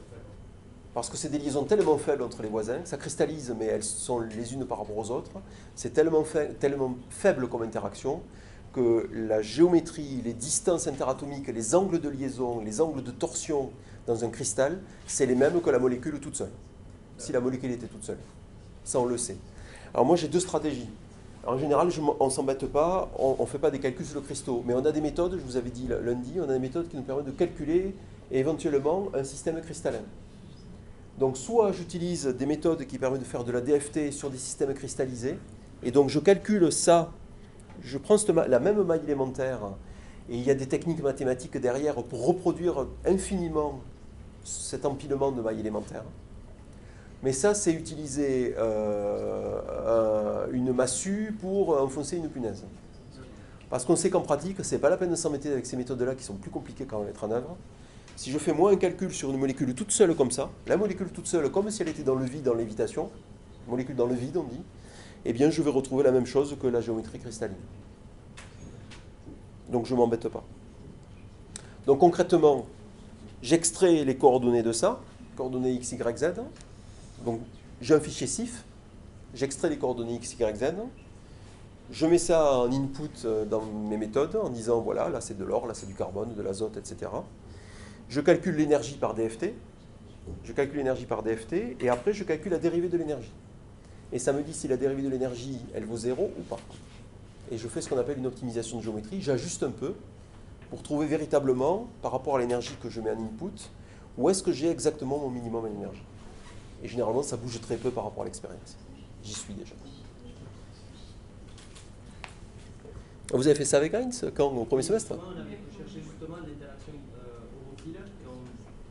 Parce que c'est des liaisons tellement faibles entre les voisins, ça cristallise, mais elles sont les unes par rapport aux autres. C'est tellement faible comme interaction que la géométrie, les distances interatomiques, les angles de liaison, les angles de torsion dans un cristal, c'est les mêmes que la molécule toute seule. Si la molécule était toute seule. Ça, on le sait. Alors moi, j'ai deux stratégies. En général, on ne s'embête pas, on ne fait pas des calculs sur le cristaux, mais on a des méthodes, je vous avais dit lundi, on a des méthodes qui nous permettent de calculer éventuellement un système cristallin. Donc soit j'utilise des méthodes qui permettent de faire de la DFT sur des systèmes cristallisés, et donc je calcule ça, je prends la même maille élémentaire, et il y a des techniques mathématiques derrière pour reproduire infiniment cet empilement de mailles élémentaires. Mais ça, c'est utiliser une massue pour enfoncer une punaise. Parce qu'on sait qu'en pratique, ce n'est pas la peine de s'embêter avec ces méthodes-là qui sont plus compliquées quand même à mettre en œuvre. Si je fais moi un calcul sur une molécule toute seule comme ça, la molécule toute seule, comme si elle était dans le vide, dans l'évitation, molécule dans le vide, on dit, eh bien je vais retrouver la même chose que la géométrie cristalline. Donc je ne m'embête pas. Donc concrètement, j'extrais les coordonnées de ça, coordonnées x, y, z. Donc j'ai un fichier CIF, j'extrais les coordonnées x, y, z. Je mets ça en input dans mes méthodes en disant voilà, là c'est de l'or, là c'est du carbone, de l'azote, etc. Je calcule l'énergie par DFT. Et après je calcule la dérivée de l'énergie. Et ça me dit si la dérivée de l'énergie, elle vaut 0 ou pas. Et je fais ce qu'on appelle une optimisation de géométrie. J'ajuste un peu pour trouver véritablement, par rapport à l'énergie que je mets en input, où est-ce que j'ai exactement mon minimum en énergie. Et généralement, ça bouge très peu par rapport à l'expérience. J'y suis déjà. Vous avez fait ça avec Heinz quand au premier semestre? On avait cherché justement l'interaction horophile et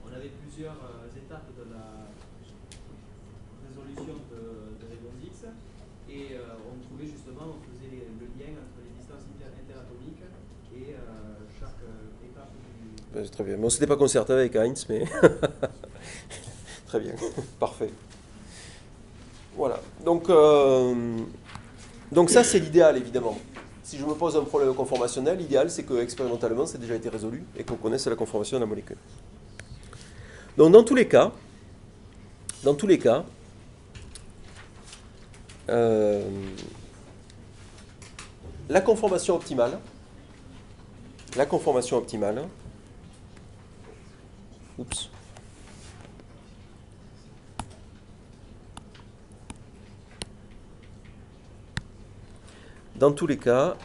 on avait plusieurs étapes de la résolution de rayons X et on trouvait justement, on faisait le lien entre les distances interatomiques et chaque étape du... C'est très bien. Bon, on ne s'était pas concerté avec Heinz, mais... Très bien, parfait. Voilà. Donc ça, c'est l'idéal, évidemment. Si je me pose un problème conformationnel, l'idéal, c'est que expérimentalement, ça a déjà été résolu et qu'on connaisse la conformation de la molécule. Donc, dans tous les cas, la conformation optimale, oups. Dans tous les cas,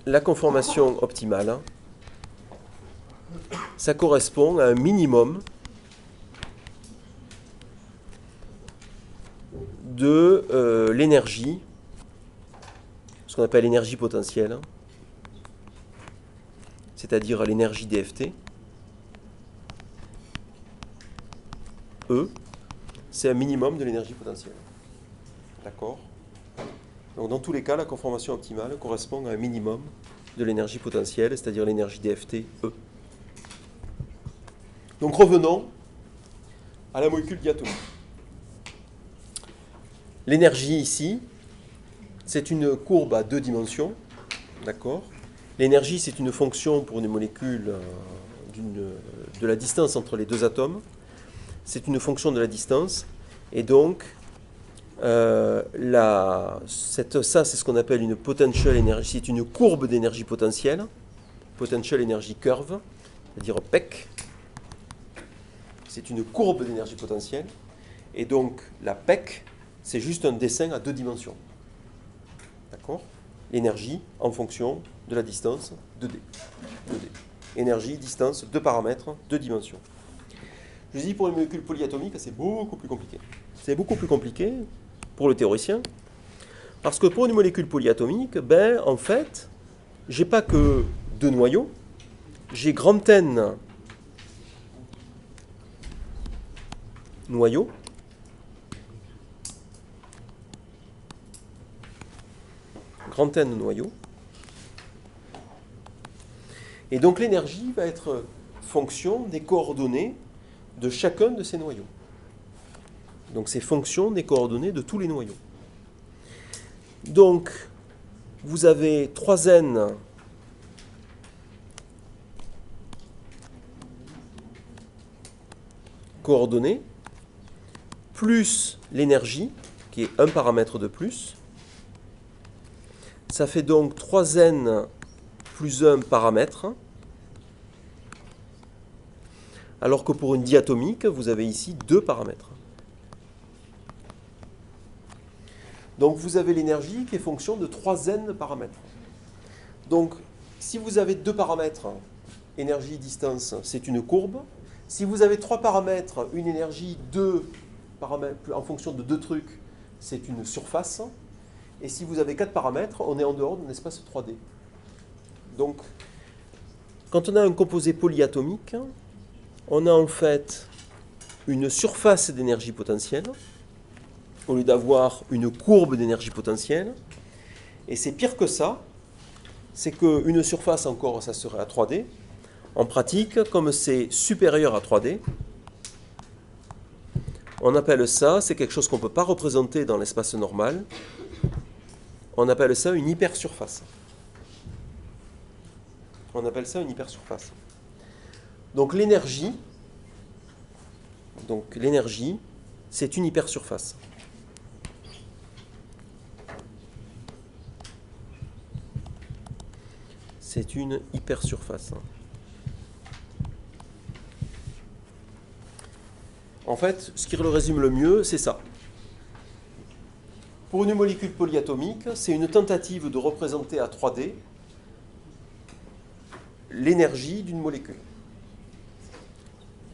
la conformation optimale ça correspond à un minimum de l'énergie, ce qu'on appelle l'énergie potentielle, c'est-à-dire l'énergie dFT. E, c'est un minimum de l'énergie potentielle. D'accord? Donc dans tous les cas, la conformation optimale correspond à un minimum de l'énergie potentielle, c'est-à-dire l'énergie dFT E. Donc revenons à la molécule diatomique. L'énergie ici, c'est une courbe à 2 dimensions. D'accord? L'énergie, c'est une fonction pour une molécule de la distance entre les deux atomes. C'est une fonction de la distance. Et donc, ça, c'est ce qu'on appelle une potential energy. C'est une courbe d'énergie potentielle. Potential energy curve, c'est-à-dire PEC. C'est une courbe d'énergie potentielle. Et donc, la PEC, c'est juste un dessin à 2 dimensions. D'accord? L'énergie en fonction de la distance 2D. Énergie, distance, 2 paramètres, 2 dimensions. Je vous dis, pour les molécules polyatomiques, c'est beaucoup plus compliqué. C'est beaucoup plus compliqué pour le théoricien, parce que pour une molécule polyatomique, en fait, j'ai pas que 2 noyaux, j'ai grand N noyaux, grand N noyaux. Et donc l'énergie va être fonction des coordonnées de chacun de ces noyaux. Donc c'est fonction des coordonnées de tous les noyaux. Donc vous avez 3N coordonnées plus l'énergie, qui est un paramètre de plus. Ça fait donc 3N plus 1 paramètre. Alors que pour une diatomique, vous avez ici 2 paramètres. Donc vous avez l'énergie qui est fonction de 3N paramètres. Donc si vous avez 2 paramètres, énergie, distance, c'est une courbe. Si vous avez 3 paramètres, une énergie, 2 paramètres, en fonction de 2 trucs, c'est une surface. Et si vous avez 4 paramètres, on est en dehors d'un espace 3D. Donc, quand on a un composé polyatomique, on a en fait une surface d'énergie potentielle, au lieu d'avoir une courbe d'énergie potentielle. Et c'est pire que ça, c'est qu'une surface encore, ça serait à 3D. En pratique, comme c'est supérieur à 3D, on appelle ça, c'est quelque chose qu'on ne peut pas représenter dans l'espace normal, on appelle ça une hypersurface. On appelle ça une hypersurface. Donc l'énergie, c'est une hypersurface. C'est une hypersurface. En fait, ce qui le résume le mieux, c'est ça. Pour une molécule polyatomique, c'est une tentative de représenter à 3D l'énergie d'une molécule.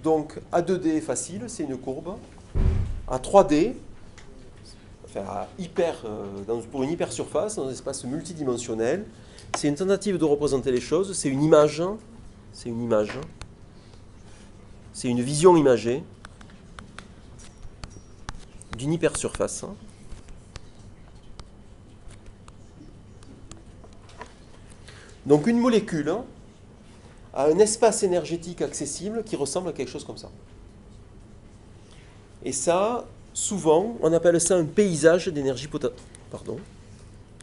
Donc, à 2D facile, c'est une courbe. À 3D, enfin pour une hypersurface, dans un espace multidimensionnel, c'est une tentative de représenter les choses, c'est une image, c'est une vision imagée d'une hypersurface. Donc une molécule a un espace énergétique accessible qui ressemble à quelque chose comme ça. Et ça, souvent, on appelle ça un paysage d'énergie potentielle.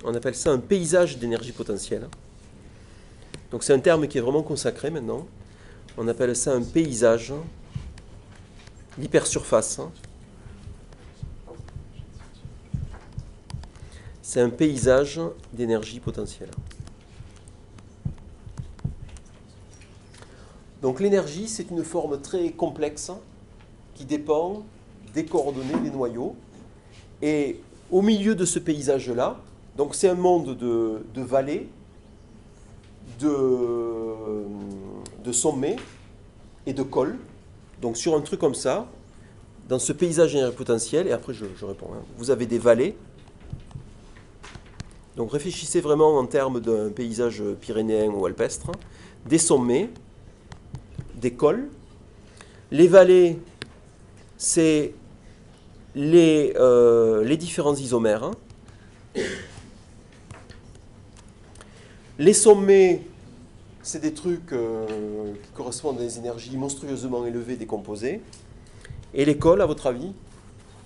On appelle ça un paysage d'énergie potentielle. Donc c'est un terme qui est vraiment consacré maintenant. On appelle ça un paysage, l'hypersurface. C'est un paysage d'énergie potentielle. Donc l'énergie, c'est une forme très complexe qui dépend des coordonnées des noyaux. Et au milieu de ce paysage-là, donc c'est un monde de vallées, de sommets, et de colle. Donc sur un truc comme ça, dans ce paysage énergie potentiel, et après je réponds, hein, vous avez des vallées. Donc réfléchissez vraiment en termes d'un paysage pyrénéen ou alpestre, des sommets, des cols. Les vallées, c'est les différents isomères. Les sommets, c'est des trucs qui correspondent à des énergies monstrueusement élevées des composés. Et les cols, à votre avis,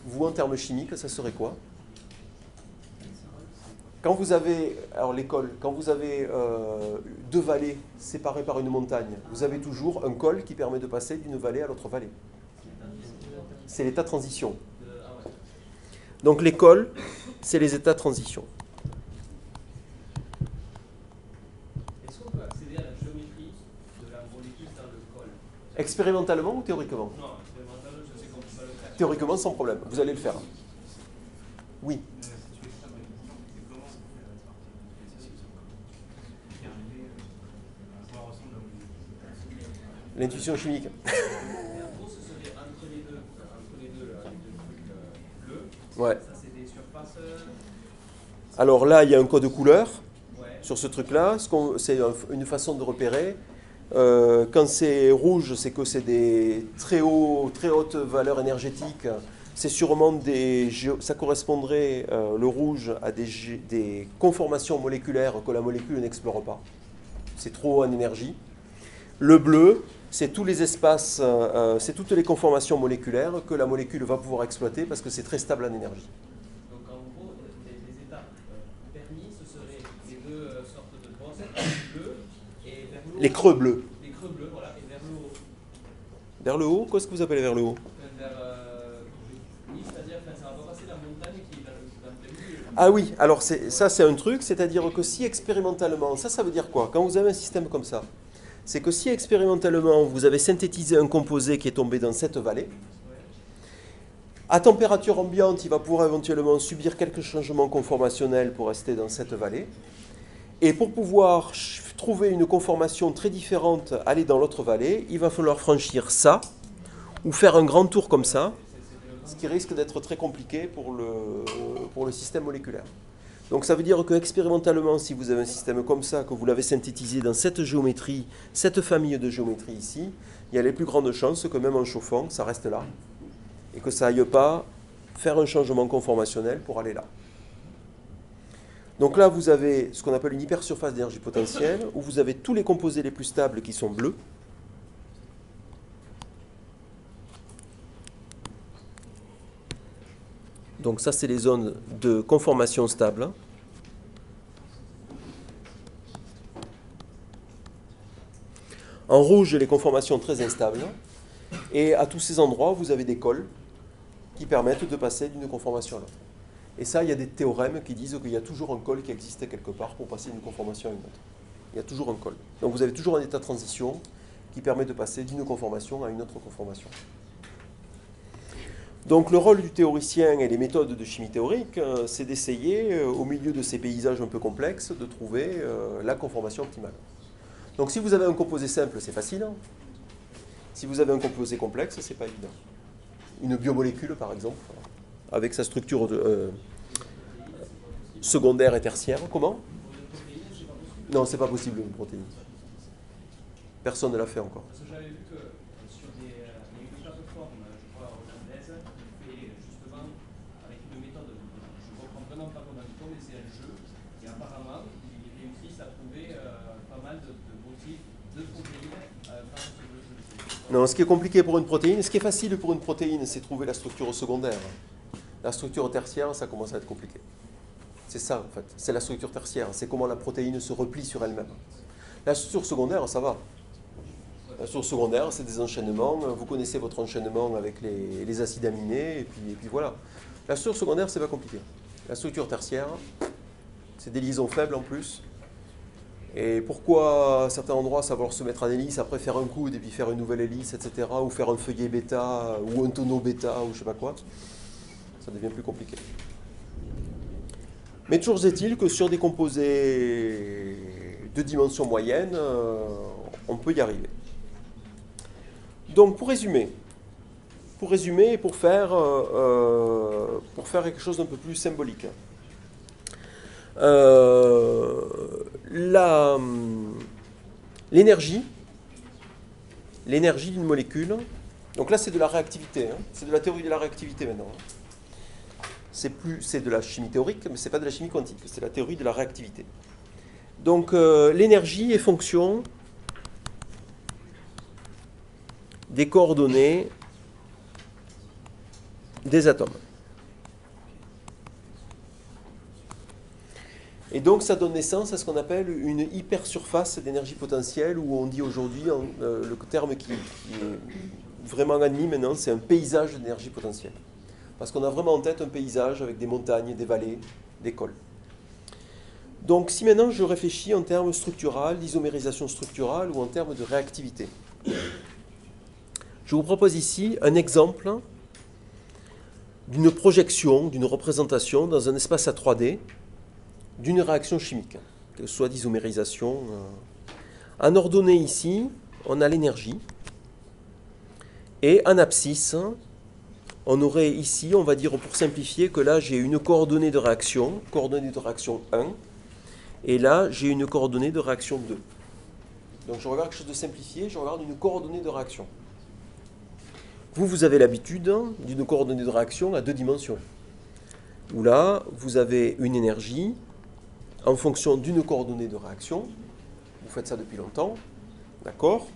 vous en termes chimiques, ça serait quoi? Quand vous avez, alors l'école, quand vous avez deux vallées séparées par une montagne, vous avez toujours un col qui permet de passer d'une vallée à l'autre vallée. C'est l'état de transition. Donc les cols, c'est les états de transition. Est-ce qu'on peut accéder à la géométrie de la molécule dans le col? Expérimentalement ou théoriquement? Non, expérimentalement, je sais qu'on peut pas le faire. Théoriquement, sans problème. Vous allez le faire. Oui. L'intuition chimique. Et en gros, ce serait entre les deux là, les deux trucs bleus. Ouais. Ça, c'est des surfaces. Alors là, il y a un code de couleur Ouais. sur ce truc-là. C'est une façon de repérer. Quand c'est rouge, c'est que c'est des très hautes valeurs énergétiques. C'est sûrement ça correspondrait, le rouge, à des conformations moléculaires que la molécule n'explore pas. C'est trop haut en énergie. Le bleu, c'est tous les espaces, c'est toutes les conformations moléculaires que la molécule va pouvoir exploiter parce que c'est très stable en énergie. Donc en gros, les étapes permis, ce seraient les deux sortes de bosses, bleu et vers le haut. Les creux bleus. Les creux bleus, voilà, et vers le haut. Vers le haut, qu'est-ce que vous appelez vers le haut? Oui, c'est-à-dire que ça va pas passer la montagne qui est dans le milieu. Ah oui, alors ça c'est un truc, c'est-à-dire que si expérimentalement, ça veut dire quoi? Quand vous avez un système comme ça, c'est que si expérimentalement vous avez synthétisé un composé qui est tombé dans cette vallée, à température ambiante, il va pouvoir éventuellement subir quelques changements conformationnels pour rester dans cette vallée. Et pour pouvoir trouver une conformation très différente, aller dans l'autre vallée, il va falloir franchir ça, ou faire un grand tour comme ça, ce qui risque d'être très compliqué pour le système moléculaire. Donc ça veut dire qu'expérimentalement, si vous avez un système comme ça, que vous l'avez synthétisé dans cette géométrie, cette famille de géométrie ici, il y a les plus grandes chances que même en chauffant, ça reste là, et que ça n'aille pas faire un changement conformationnel pour aller là. Donc là, vous avez ce qu'on appelle une hypersurface d'énergie potentielle, où vous avez tous les composés les plus stables qui sont bleus. Donc ça, c'est les zones de conformation stable. En rouge, les conformations très instables. Et à tous ces endroits, vous avez des cols qui permettent de passer d'une conformation à l'autre. Et ça, il y a des théorèmes qui disent qu'il y a toujours un col qui existe quelque part pour passer d'une conformation à une autre. Il y a toujours un col. Donc vous avez toujours un état de transition qui permet de passer d'une conformation à une autre conformation. Donc le rôle du théoricien et les méthodes de chimie théorique, c'est d'essayer, au milieu de ces paysages un peu complexes, de trouver la conformation optimale. Donc si vous avez un composé simple, c'est facile. Si vous avez un composé complexe, c'est pas évident. Une biomolécule, par exemple, avec sa structure secondaire et tertiaire. Comment? Non, c'est pas possible une protéine. Personne ne l'a fait encore. Parce que j'avais vu que sur il y a une plateforme, je crois, hollandaise, qui fait justement avec une méthode, je ne comprends vraiment pas comment il tombe, mais c'est un jeu. Et apparemment, ils réussissent à trouver pas mal de motifs de protéines grâce à ce jeu. Non, ce qui est compliqué pour une protéine, ce qui est facile pour une protéine, c'est trouver la structure secondaire. La structure tertiaire, ça commence à être compliqué. C'est ça, en fait. C'est la structure tertiaire. C'est comment la protéine se replie sur elle-même. La structure secondaire, ça va. La structure secondaire, c'est des enchaînements. Vous connaissez votre enchaînement avec les acides aminés, et puis voilà. La structure secondaire, c'est pas compliqué. La structure tertiaire, c'est des liaisons faibles en plus. Et pourquoi à certains endroits ça va falloir se mettre en hélice, après faire un coude et puis faire une nouvelle hélice, etc. Ou faire un feuillet bêta, ou un tonneau bêta, ou je sais pas quoi. Ça devient plus compliqué. Mais toujours est-il que sur des composés de dimension moyenne, on peut y arriver. Donc pour résumer et pour faire quelque chose d'un peu plus symbolique, l'énergie d'une molécule, donc là c'est de la réactivité, hein, c'est de la théorie de la réactivité maintenant. C'est de la chimie théorique, mais c'est pas de la chimie quantique, c'est la théorie de la réactivité. Donc l'énergie est fonction des coordonnées des atomes. Et donc ça donne naissance à ce qu'on appelle une hypersurface d'énergie potentielle, où on dit aujourd'hui, le terme qui est vraiment admis maintenant, c'est un paysage d'énergie potentielle. Parce qu'on a vraiment en tête un paysage avec des montagnes, des vallées, des cols. Donc si maintenant je réfléchis en termes structuraux, d'isomérisation structurale ou en termes de réactivité, je vous propose ici un exemple d'une projection, d'une représentation dans un espace à 3D d'une réaction chimique, qu'elle soit d'isomérisation. En ordonnée ici, on a l'énergie. Et en abscisse, on aurait ici, on va dire pour simplifier, que là j'ai une coordonnée de réaction 1, et là j'ai une coordonnée de réaction 2. Donc je regarde quelque chose de simplifié, je regarde une coordonnée de réaction. Vous avez l'habitude d'une coordonnée de réaction à 2 dimensions, où là vous avez une énergie en fonction d'une coordonnée de réaction. Vous faites ça depuis longtemps, d'accord ?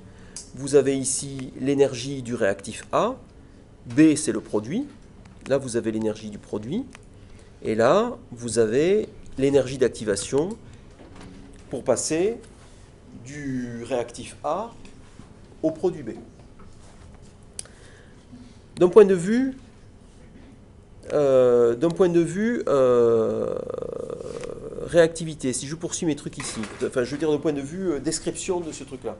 Vous avez ici l'énergie du réactif A, B c'est le produit, là vous avez l'énergie du produit, et là vous avez l'énergie d'activation pour passer du réactif A au produit B. D'un point de vue réactivité, si je poursuis mes trucs ici, enfin je veux dire d'un point de vue description de ce truc-là,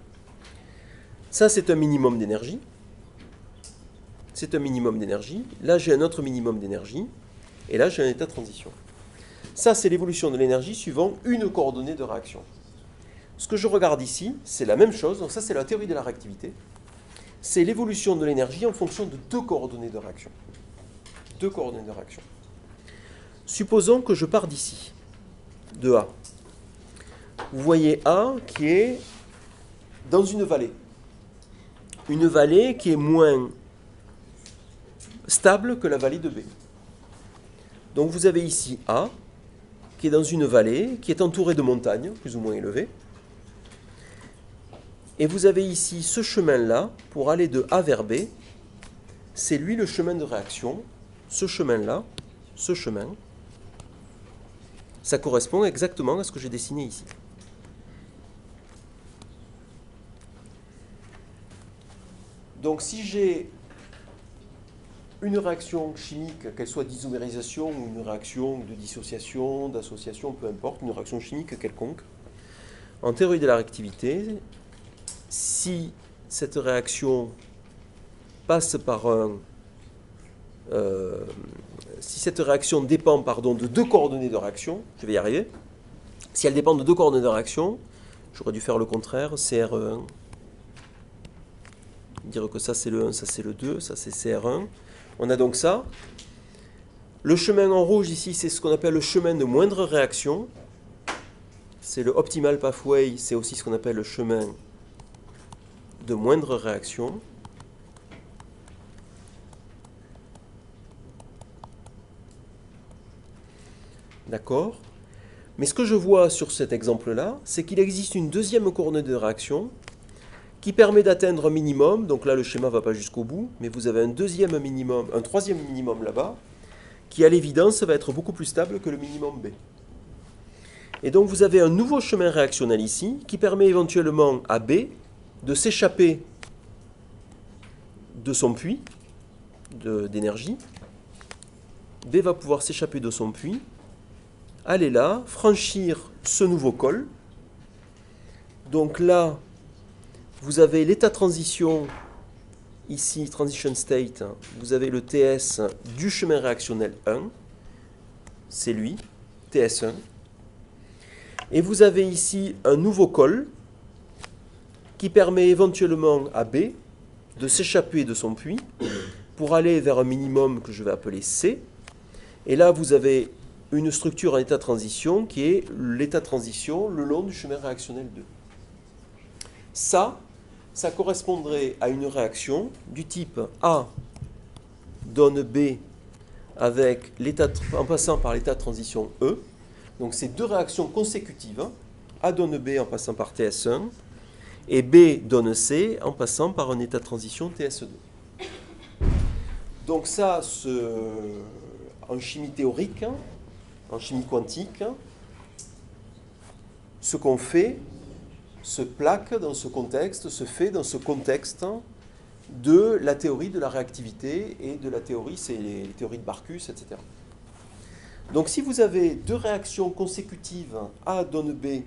ça c'est un minimum d'énergie. C'est un minimum d'énergie. Là, j'ai un autre minimum d'énergie. Et là, j'ai un état de transition. Ça, c'est l'évolution de l'énergie suivant une coordonnée de réaction. Ce que je regarde ici, c'est la même chose. Donc ça, c'est la théorie de la réactivité. C'est l'évolution de l'énergie en fonction de 2 coordonnées de réaction. 2 coordonnées de réaction. Supposons que je pars d'ici, de A. Vous voyez A qui est dans une vallée. Une vallée qui est moins stable que la vallée de B. Donc vous avez ici A, qui est dans une vallée, qui est entourée de montagnes, plus ou moins élevées. Et vous avez ici ce chemin-là, pour aller de A vers B, c'est lui le chemin de réaction. Ce chemin-là, ce chemin, ça correspond exactement à ce que j'ai dessiné ici. Donc si j'ai une réaction chimique, qu'elle soit d'isomérisation ou une réaction de dissociation, d'association, peu importe, une réaction chimique quelconque, en théorie de la réactivité, si cette réaction passe par si cette réaction dépend de 2 coordonnées de réaction, je vais y arriver, si elle dépend de 2 coordonnées de réaction, j'aurais dû faire le contraire, CR1, dire que ça c'est le 1, ça c'est le 2, ça c'est CR1. On a donc ça. Le chemin en rouge ici, c'est ce qu'on appelle le chemin de moindre réaction. C'est le optimal pathway, c'est aussi ce qu'on appelle le chemin de moindre réaction. D'accord ? Mais ce que je vois sur cet exemple-là, c'est qu'il existe une deuxième coordonnée de réaction qui permet d'atteindre un minimum. Donc là, le schéma ne va pas jusqu'au bout, mais vous avez un deuxième minimum, un troisième minimum là-bas, qui à l'évidence va être beaucoup plus stable que le minimum B. Et donc vous avez un nouveau chemin réactionnel ici, qui permet éventuellement à B de s'échapper de son puits d'énergie. B va pouvoir s'échapper de son puits, aller là, franchir ce nouveau col. Donc là, vous avez l'état de transition, ici, transition state, vous avez le TS du chemin réactionnel 1, c'est lui, TS1. Et vous avez ici un nouveau col qui permet éventuellement à B de s'échapper de son puits pour aller vers un minimum que je vais appeler C. Et là, vous avez une structure en état de transition qui est l'état de transition le long du chemin réactionnel 2. Ça correspondrait à une réaction du type A donne B avec en passant par l'état de transition E. Donc c'est deux réactions consécutives. A donne B en passant par TS1 et B donne C en passant par un état de transition TS2. Donc ça, en chimie théorique, en chimie quantique, ce qu'on fait se plaque dans ce contexte, se fait dans ce contexte de la théorie de la réactivité et de la théorie, c'est les théories de Barkus, etc. Donc si vous avez deux réactions consécutives, A donne B,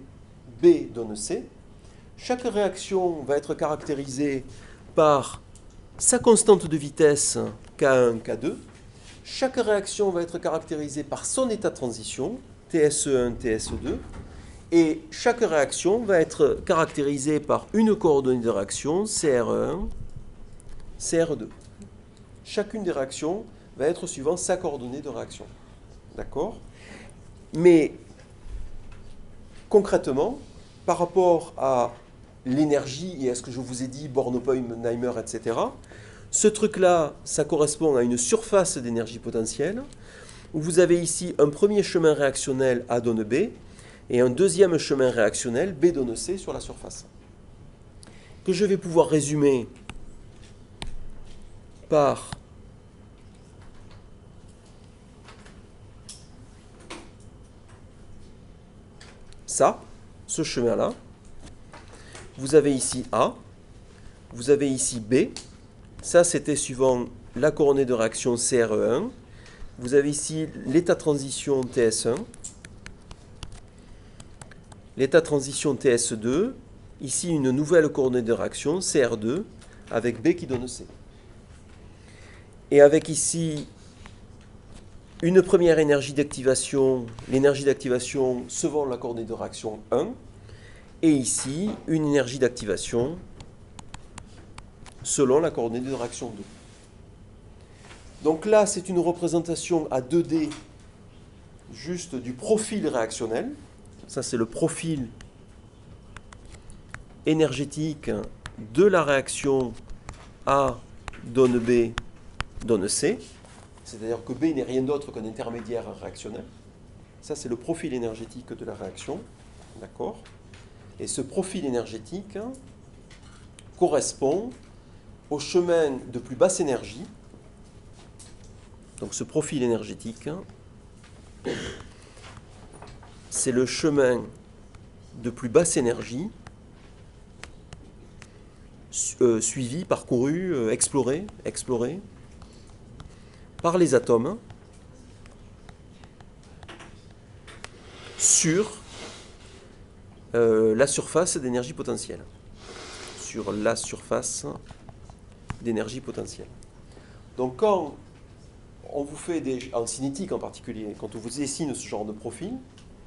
B donne C, chaque réaction va être caractérisée par sa constante de vitesse K1, K2. Chaque réaction va être caractérisée par son état de transition, TSE1, TSE2. Et chaque réaction va être caractérisée par une coordonnée de réaction, CR1, CR2. Chacune des réactions va être suivant sa coordonnée de réaction. D'accord ? Mais concrètement, par rapport à l'énergie et à ce que je vous ai dit, Born-Oppenheimer, etc., ce truc-là, ça correspond à une surface d'énergie potentielle, où vous avez ici un premier chemin réactionnel A donne B, et un deuxième chemin réactionnel B donne C sur la surface, que je vais pouvoir résumer par ça, ce chemin-là. Vous avez ici A, vous avez ici B, ça c'était suivant la coordonnée de réaction CRE1, vous avez ici l'état de transition TS1, l'état de transition TS2, ici une nouvelle coordonnée de réaction CR2 avec B qui donne C. Et avec ici une première énergie d'activation, l'énergie d'activation selon la coordonnée de réaction 1, et ici une énergie d'activation selon la coordonnée de réaction 2. Donc là, c'est une représentation à 2D juste du profil réactionnel. Ça, c'est le profil énergétique de la réaction A donne B donne C. C'est-à-dire que B n'est rien d'autre qu'un intermédiaire réactionnel. Ça, c'est le profil énergétique de la réaction. D'accord ? Et ce profil énergétique correspond au chemin de plus basse énergie. Donc ce profil énergétique, c'est le chemin de plus basse énergie suivi, parcouru, exploré par les atomes sur la surface d'énergie potentielle. Sur la surface d'énergie potentielle. Donc quand on vous fait en cinétique en particulier, quand on vous dessine ce genre de profil,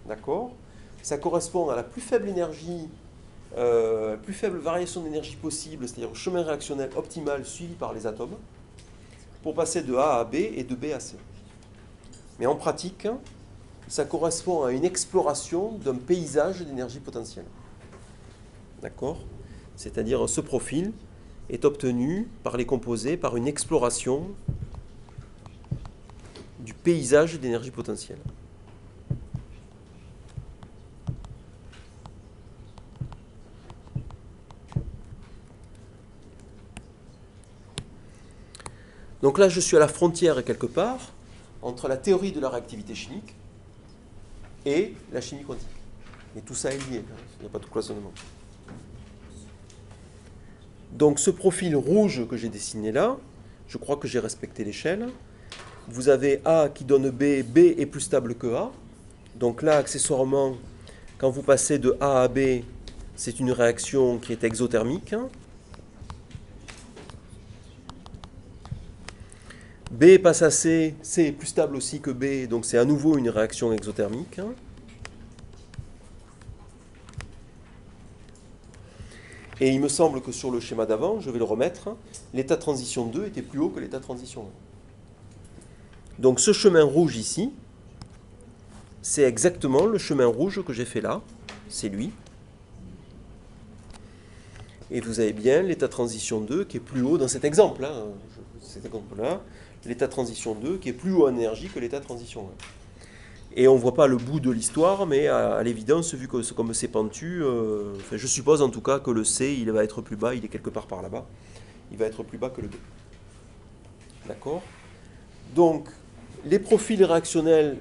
d'accord, ça correspond à la plus faible énergie, plus faible variation d'énergie possible, c'est-à-dire au chemin réactionnel optimal suivi par les atomes, pour passer de A à B et de B à C. Mais en pratique, ça correspond à une exploration d'un paysage d'énergie potentielle. D'accord ? C'est-à-dire ce profil est obtenu par les composés par une exploration du paysage d'énergie potentielle. Donc là, je suis à la frontière quelque part entre la théorie de la réactivité chimique et la chimie quantique. Et tout ça est lié, il n'y a pas de cloisonnement. Donc ce profil rouge que j'ai dessiné là, je crois que j'ai respecté l'échelle. Vous avez A qui donne B, B est plus stable que A. Donc là, accessoirement, quand vous passez de A à B, c'est une réaction qui est exothermique. B passe à C, C est plus stable aussi que B, donc c'est à nouveau une réaction exothermique. Et il me semble que sur le schéma d'avant, je vais le remettre, l'état de transition 2 était plus haut que l'état de transition 1. Donc ce chemin rouge ici, c'est exactement le chemin rouge que j'ai fait là, c'est lui. Et vous avez bien l'état de transition 2 qui est plus haut dans cet exemple, hein, cet exemple-là, l'état de transition 2 qui est plus haut en énergie que l'état de transition 1. Et on ne voit pas le bout de l'histoire, mais à l'évidence, vu que comme c'est pentu, je suppose en tout cas que le C, il va être plus bas, il est quelque part par là-bas. Il va être plus bas que le 2. D'accord ? Donc, les profils réactionnels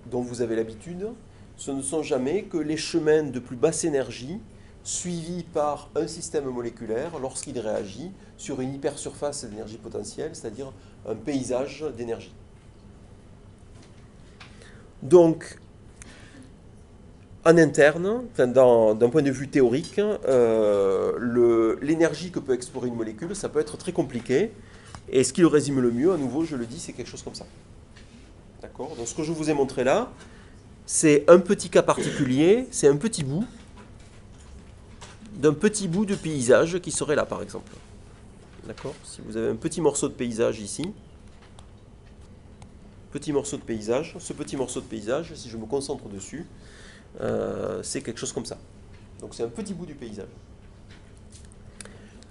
dont vous avez l'habitude, ce ne sont jamais que les chemins de plus basse énergie suivis par un système moléculaire lorsqu'il réagit sur une hypersurface d'énergie potentielle, c'est-à-dire un paysage d'énergie. Donc, en interne, d'un point de vue théorique, l'énergie que peut explorer une molécule, ça peut être très compliqué. Et ce qui le résume le mieux, à nouveau, je le dis, c'est quelque chose comme ça. D'accord ? Donc, ce que je vous ai montré là, c'est un petit cas particulier, c'est un petit bout d'un petit bout de paysage qui serait là, par exemple. D'accord ? Si vous avez un petit morceau de paysage ici, petit morceau de paysage, ce petit morceau de paysage, si je me concentre dessus, c'est quelque chose comme ça. Donc c'est un petit bout du paysage.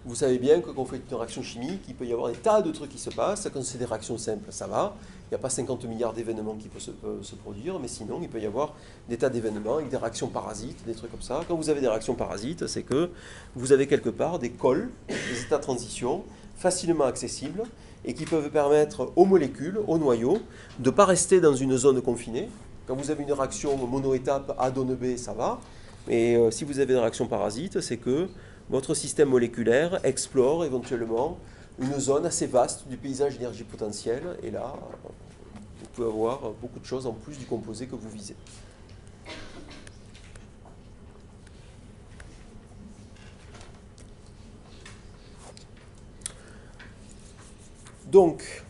Vous savez bien que quand on fait une réaction chimique, il peut y avoir des tas de trucs qui se passent. Quand c'est des réactions simples, ça va. Il n'y a pas 50 milliards d'événements qui peuvent se produire, mais sinon, il peut y avoir des tas d'événements avec des réactions parasites, des trucs comme ça. Quand vous avez des réactions parasites, c'est que vous avez quelque part des cols, des états de transition facilement accessibles et qui peuvent permettre aux molécules, aux noyaux, de ne pas rester dans une zone confinée. Quand vous avez une réaction monoétape A donne B, ça va. Mais si vous avez une réaction parasite, c'est que votre système moléculaire explore éventuellement une zone assez vaste du paysage d'énergie potentielle. Et là, vous pouvez avoir beaucoup de choses en plus du composé que vous visez. Donc,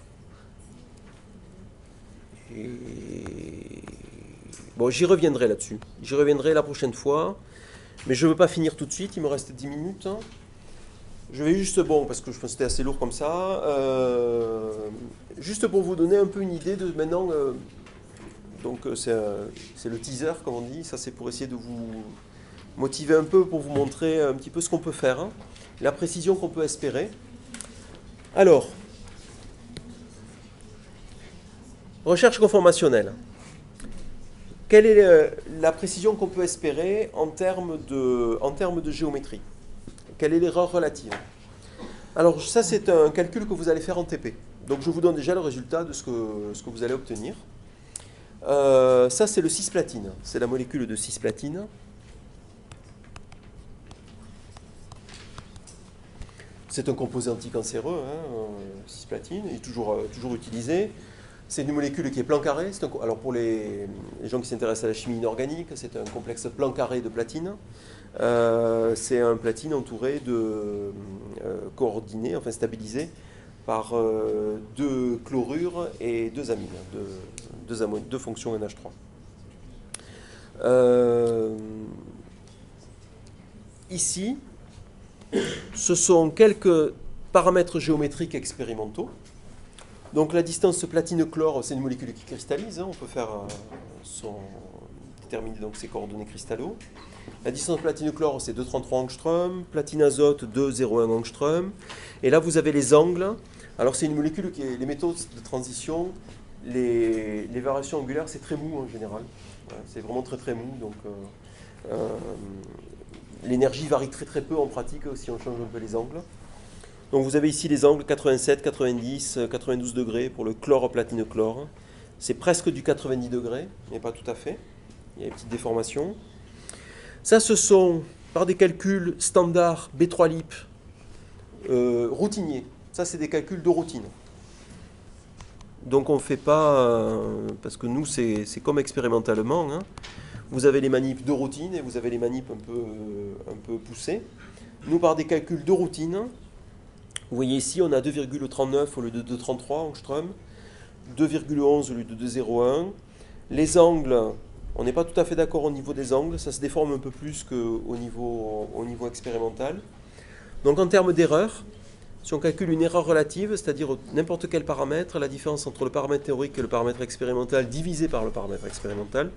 bon, j'y reviendrai là-dessus. J'y reviendrai la prochaine fois. Mais je ne veux pas finir tout de suite, il me reste 10 minutes. Je vais juste, parce que je pense que c'était assez lourd comme ça, juste pour vous donner un peu une idée de maintenant, donc c'est le teaser comme on dit, ça c'est pour essayer de vous motiver un peu, pour vous montrer un petit peu ce qu'on peut faire, hein, la précision qu'on peut espérer. Alors, recherche conformationnelle. Quelle est la précision qu'on peut espérer en termes de géométrie? Quelle est l'erreur relative? Alors ça, c'est un calcul que vous allez faire en TP. Donc je vous donne déjà le résultat de ce que vous allez obtenir. Ça, c'est le cisplatine. C'est la molécule de cisplatine. C'est un composé anticancéreux, hein, cisplatine, il est toujours utilisé. C'est une molécule qui est plan carré. Alors pour les gens qui s'intéressent à la chimie inorganique, c'est un complexe plan carré de platine. C'est un platine entouré de coordonnées, enfin stabilisé par deux chlorures et deux amines, deux fonctions NH3. Ici, ce sont quelques paramètres géométriques expérimentaux. Donc la distance platine-chlore, c'est une molécule qui cristallise, hein, on peut faire déterminer donc ses coordonnées cristallo. La distance platine-chlore, c'est 2,33 angstrom, platine-azote 2,01 angstrom. Et là, vous avez les angles. Alors c'est une molécule qui est les métaux de transition, les variations angulaires, c'est très mou en général. Ouais, c'est vraiment très très mou, donc l'énergie varie très très peu en pratique si on change un peu les angles. Donc vous avez ici les angles 87, 90, 92 degrés pour le chlore-platine-chlore. C'est presque du 90 degrés, mais pas tout à fait. Il y a des petites déformations. Ça, ce sont, par des calculs standards B3-LIP routiniers. Ça, c'est des calculs de routine. Donc on ne fait pas, parce que nous, c'est comme expérimentalement. Hein. Vous avez les manips de routine et vous avez les manips un peu poussées. Nous, par des calculs de routine, vous voyez ici, on a 2,39 au lieu de 2,33 angstrom, 2,11 au lieu de 2,01. Les angles, on n'est pas tout à fait d'accord au niveau des angles, ça se déforme un peu plus qu'au niveau expérimental. Donc en termes d'erreur, si on calcule une erreur relative, c'est-à-dire n'importe quel paramètre, la différence entre le paramètre théorique et le paramètre expérimental divisé par le paramètre expérimental,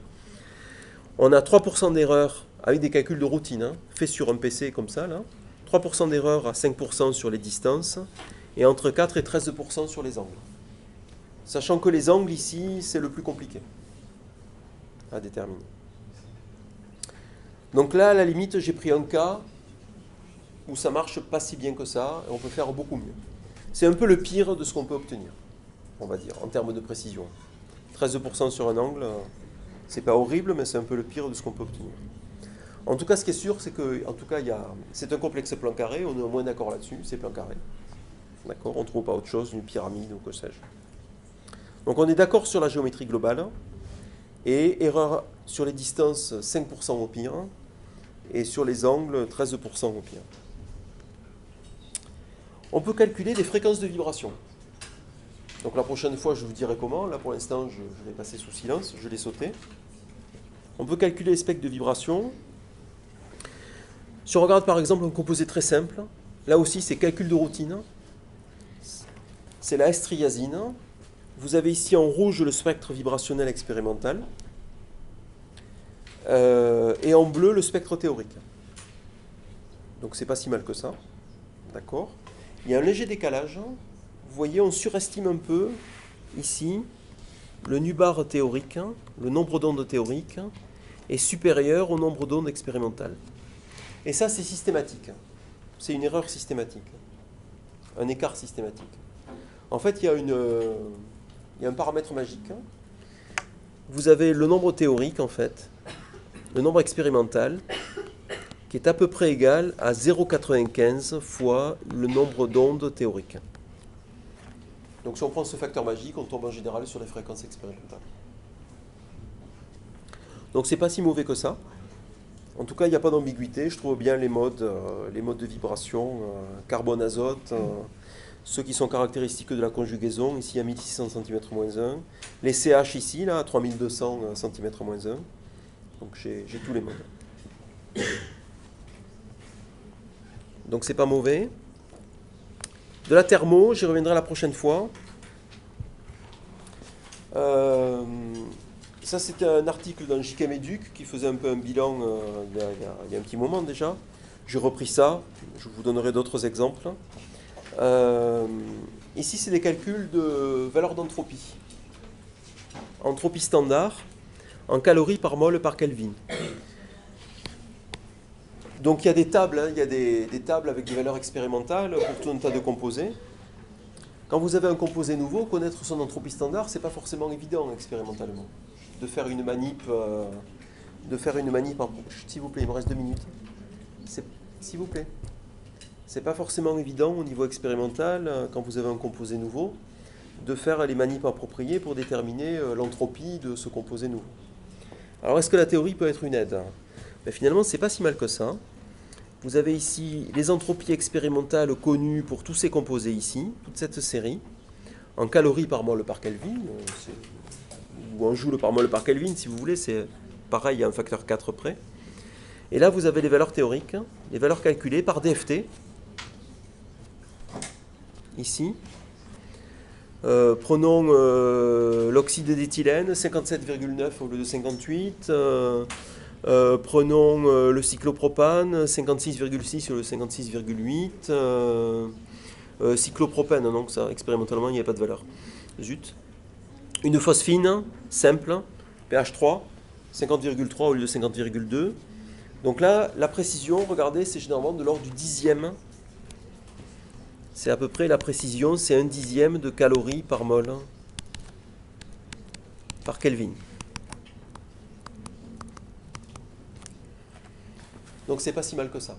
on a 3% d'erreur avec des calculs de routine, hein, faits sur un PC comme ça, là. 3% d'erreur à 5% sur les distances, et entre 4 et 13% sur les angles. Sachant que les angles ici, c'est le plus compliqué à déterminer. Donc là, à la limite, j'ai pris un cas où ça marche pas si bien que ça, et on peut faire beaucoup mieux. C'est un peu le pire de ce qu'on peut obtenir, on va dire, en termes de précision. 13% sur un angle, c'est pas horrible, mais c'est un peu le pire de ce qu'on peut obtenir. En tout cas, ce qui est sûr, c'est que, en tout cas, c'est un complexe plan carré, on est au moins d'accord là-dessus, c'est plan carré. D'accord, on ne trouve pas autre chose, une pyramide ou que sais-je. Donc on est d'accord sur la géométrie globale, et erreur sur les distances, 5% au pire, et sur les angles, 13% au pire. On peut calculer des fréquences de vibration. Donc la prochaine fois, je vous dirai comment. Là, pour l'instant, je vais passer sous silence, je l'ai sauté. On peut calculer les spectres de vibration. Si on regarde par exemple un composé très simple, là aussi c'est calcul de routine. C'est la S-triazine. Vous avez ici en rouge le spectre vibrationnel expérimental. Et en bleu le spectre théorique. Donc c'est pas si mal que ça. D'accord ? Il y a un léger décalage. Vous voyez, on surestime un peu ici le nu-bar théorique, le nombre d'ondes théoriques est supérieur au nombre d'ondes expérimentales. Et ça, c'est systématique. C'est une erreur systématique. Un écart systématique. En fait, il y a un paramètre magique. Vous avez le nombre théorique, en fait, le nombre expérimental, qui est à peu près égal à 0,95 fois le nombre d'ondes théoriques. Donc si on prend ce facteur magique, on tombe en général sur les fréquences expérimentales. Donc c'est pas si mauvais que ça. En tout cas, il n'y a pas d'ambiguïté. Je trouve bien les modes de vibration, carbone-azote, ceux qui sont caractéristiques de la conjugaison, ici à 1600 cm-1, les CH ici, là, à 3200 cm-1. Donc j'ai tous les modes. Donc c'est pas mauvais. De la thermo, j'y reviendrai la prochaine fois. Ça, c'était un article dans JK Meduc qui faisait un peu un bilan il y a un petit moment déjà. J'ai repris ça, je vous donnerai d'autres exemples. Ici, c'est des calculs de valeur d'entropie. Entropie standard en calories par mol par Kelvin. Donc il y a des tables, hein, il y a des tables avec des valeurs expérimentales pour tout un tas de composés. Quand vous avez un composé nouveau, connaître son entropie standard, c'est pas forcément évident expérimentalement. De faire une manip en... S'il vous plaît, il me reste 2 minutes. S'il vous plaît. C'est pas forcément évident au niveau expérimental, quand vous avez un composé nouveau, de faire les manips appropriées pour déterminer l'entropie de ce composé nouveau. Alors est-ce que la théorie peut être une aide ? Ben, finalement, c'est pas si mal que ça. Vous avez ici les entropies expérimentales connues pour tous ces composés ici, toute cette série, en calories par mol par Kelvin, ou en joule par mol par Kelvin, si vous voulez, c'est pareil à un facteur 4 près. Et là, vous avez les valeurs théoriques, les valeurs calculées par DFT, ici. Prenons l'oxyde d'éthylène, 57,9 au lieu de 58. Prenons le cyclopropane, 56,6 sur le 56,8. Cyclopropène, donc ça, expérimentalement, il n'y a pas de valeur. Zut. Une phosphine, simple, pH 3, 50,3 au lieu de 50,2. Donc là, la précision, regardez, c'est généralement de l'ordre du dixième. C'est à peu près la précision, c'est 1/10 de calories par mol par Kelvin. Donc c'est pas si mal que ça.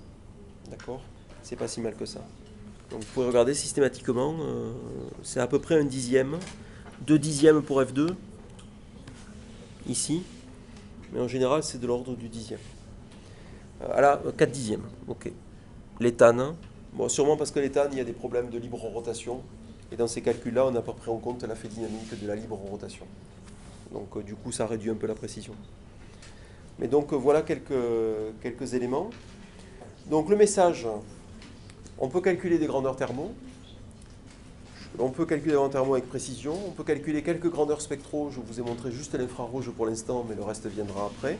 D'accord ? C'est pas si mal que ça. Donc vous pouvez regarder systématiquement, c'est à peu près 1/10, 2/10 pour F2, ici, mais en général c'est de l'ordre du dixième. Là, 4/10, ok. L'éthane, bon, sûrement parce que l'éthane, il y a des problèmes de libre rotation, et dans ces calculs-là, on n'a pas pris en compte l'effet dynamique de la libre rotation. Donc du coup, ça réduit un peu la précision. Mais donc voilà quelques éléments. Donc le message, On peut calculer des grandeurs thermo. On peut calculer des grandeurs thermo avec précision. On peut calculer quelques grandeurs spectro. Je vous ai montré juste l'infrarouge pour l'instant, mais le reste viendra après.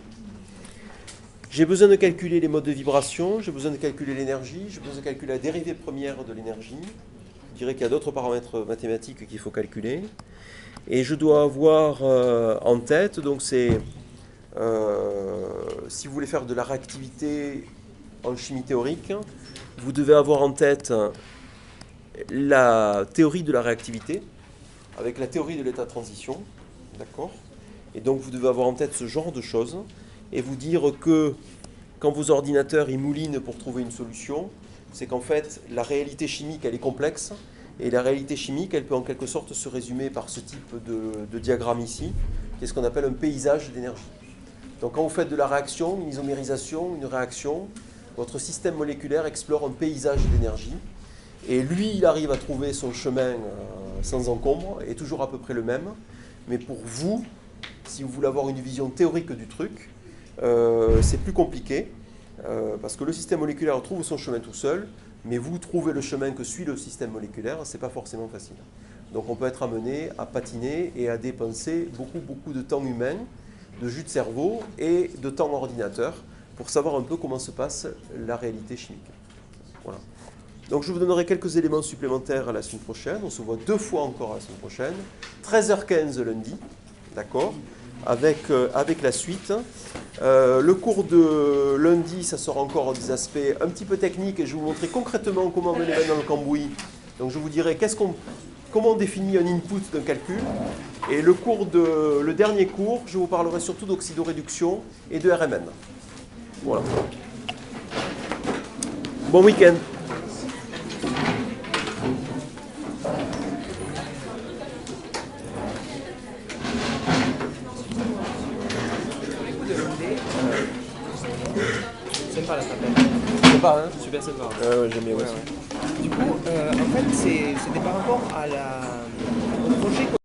J'ai besoin de calculer les modes de vibration, j'ai besoin de calculer l'énergie, j'ai besoin de calculer la dérivée première de l'énergie. Je dirais qu'il y a d'autres paramètres mathématiques qu'il faut calculer. Et je dois avoir en tête, donc c'est, si vous voulez faire de la réactivité en chimie théorique, vous devez avoir en tête la théorie de la réactivité, avec la théorie de l'état de transition, d'accord ? Et donc vous devez avoir en tête ce genre de choses, et vous dire que quand vos ordinateurs ils moulinent pour trouver une solution, c'est qu'en fait la réalité chimique elle est complexe, et la réalité chimique elle peut en quelque sorte se résumer par ce type de diagramme ici, qui est ce qu'on appelle un paysage d'énergie. Donc quand vous faites de la réaction, une isomérisation, une réaction, votre système moléculaire explore un paysage d'énergie, et lui il arrive à trouver son chemin sans encombre, et toujours à peu près le même, mais pour vous, si vous voulez avoir une vision théorique du truc, c'est plus compliqué, parce que le système moléculaire trouve son chemin tout seul, mais vous trouvez le chemin que suit le système moléculaire, c'est pas forcément facile. Donc on peut être amené à patiner et à dépenser beaucoup de temps humain, de jus de cerveau et de temps ordinateur pour savoir un peu comment se passe la réalité chimique. Voilà. Donc je vous donnerai quelques éléments supplémentaires à la semaine prochaine. On se voit 2 fois encore à la semaine prochaine. 13h15 lundi, d'accord, avec la suite. Le cours de lundi, ça sera encore des aspects un petit peu techniques et je vais vous montrer concrètement comment on met les mains dans le cambouis. Donc je vous dirai comment on définit un input d'un calcul. Et le dernier cours, je vous parlerai surtout d'oxydoréduction et de RMN. Voilà. Bon week-end. Sympa la tapette. Sympa, hein ? Super sympa. Ouais, j'aime bien aussi. Du coup, en fait, c'était par rapport au projet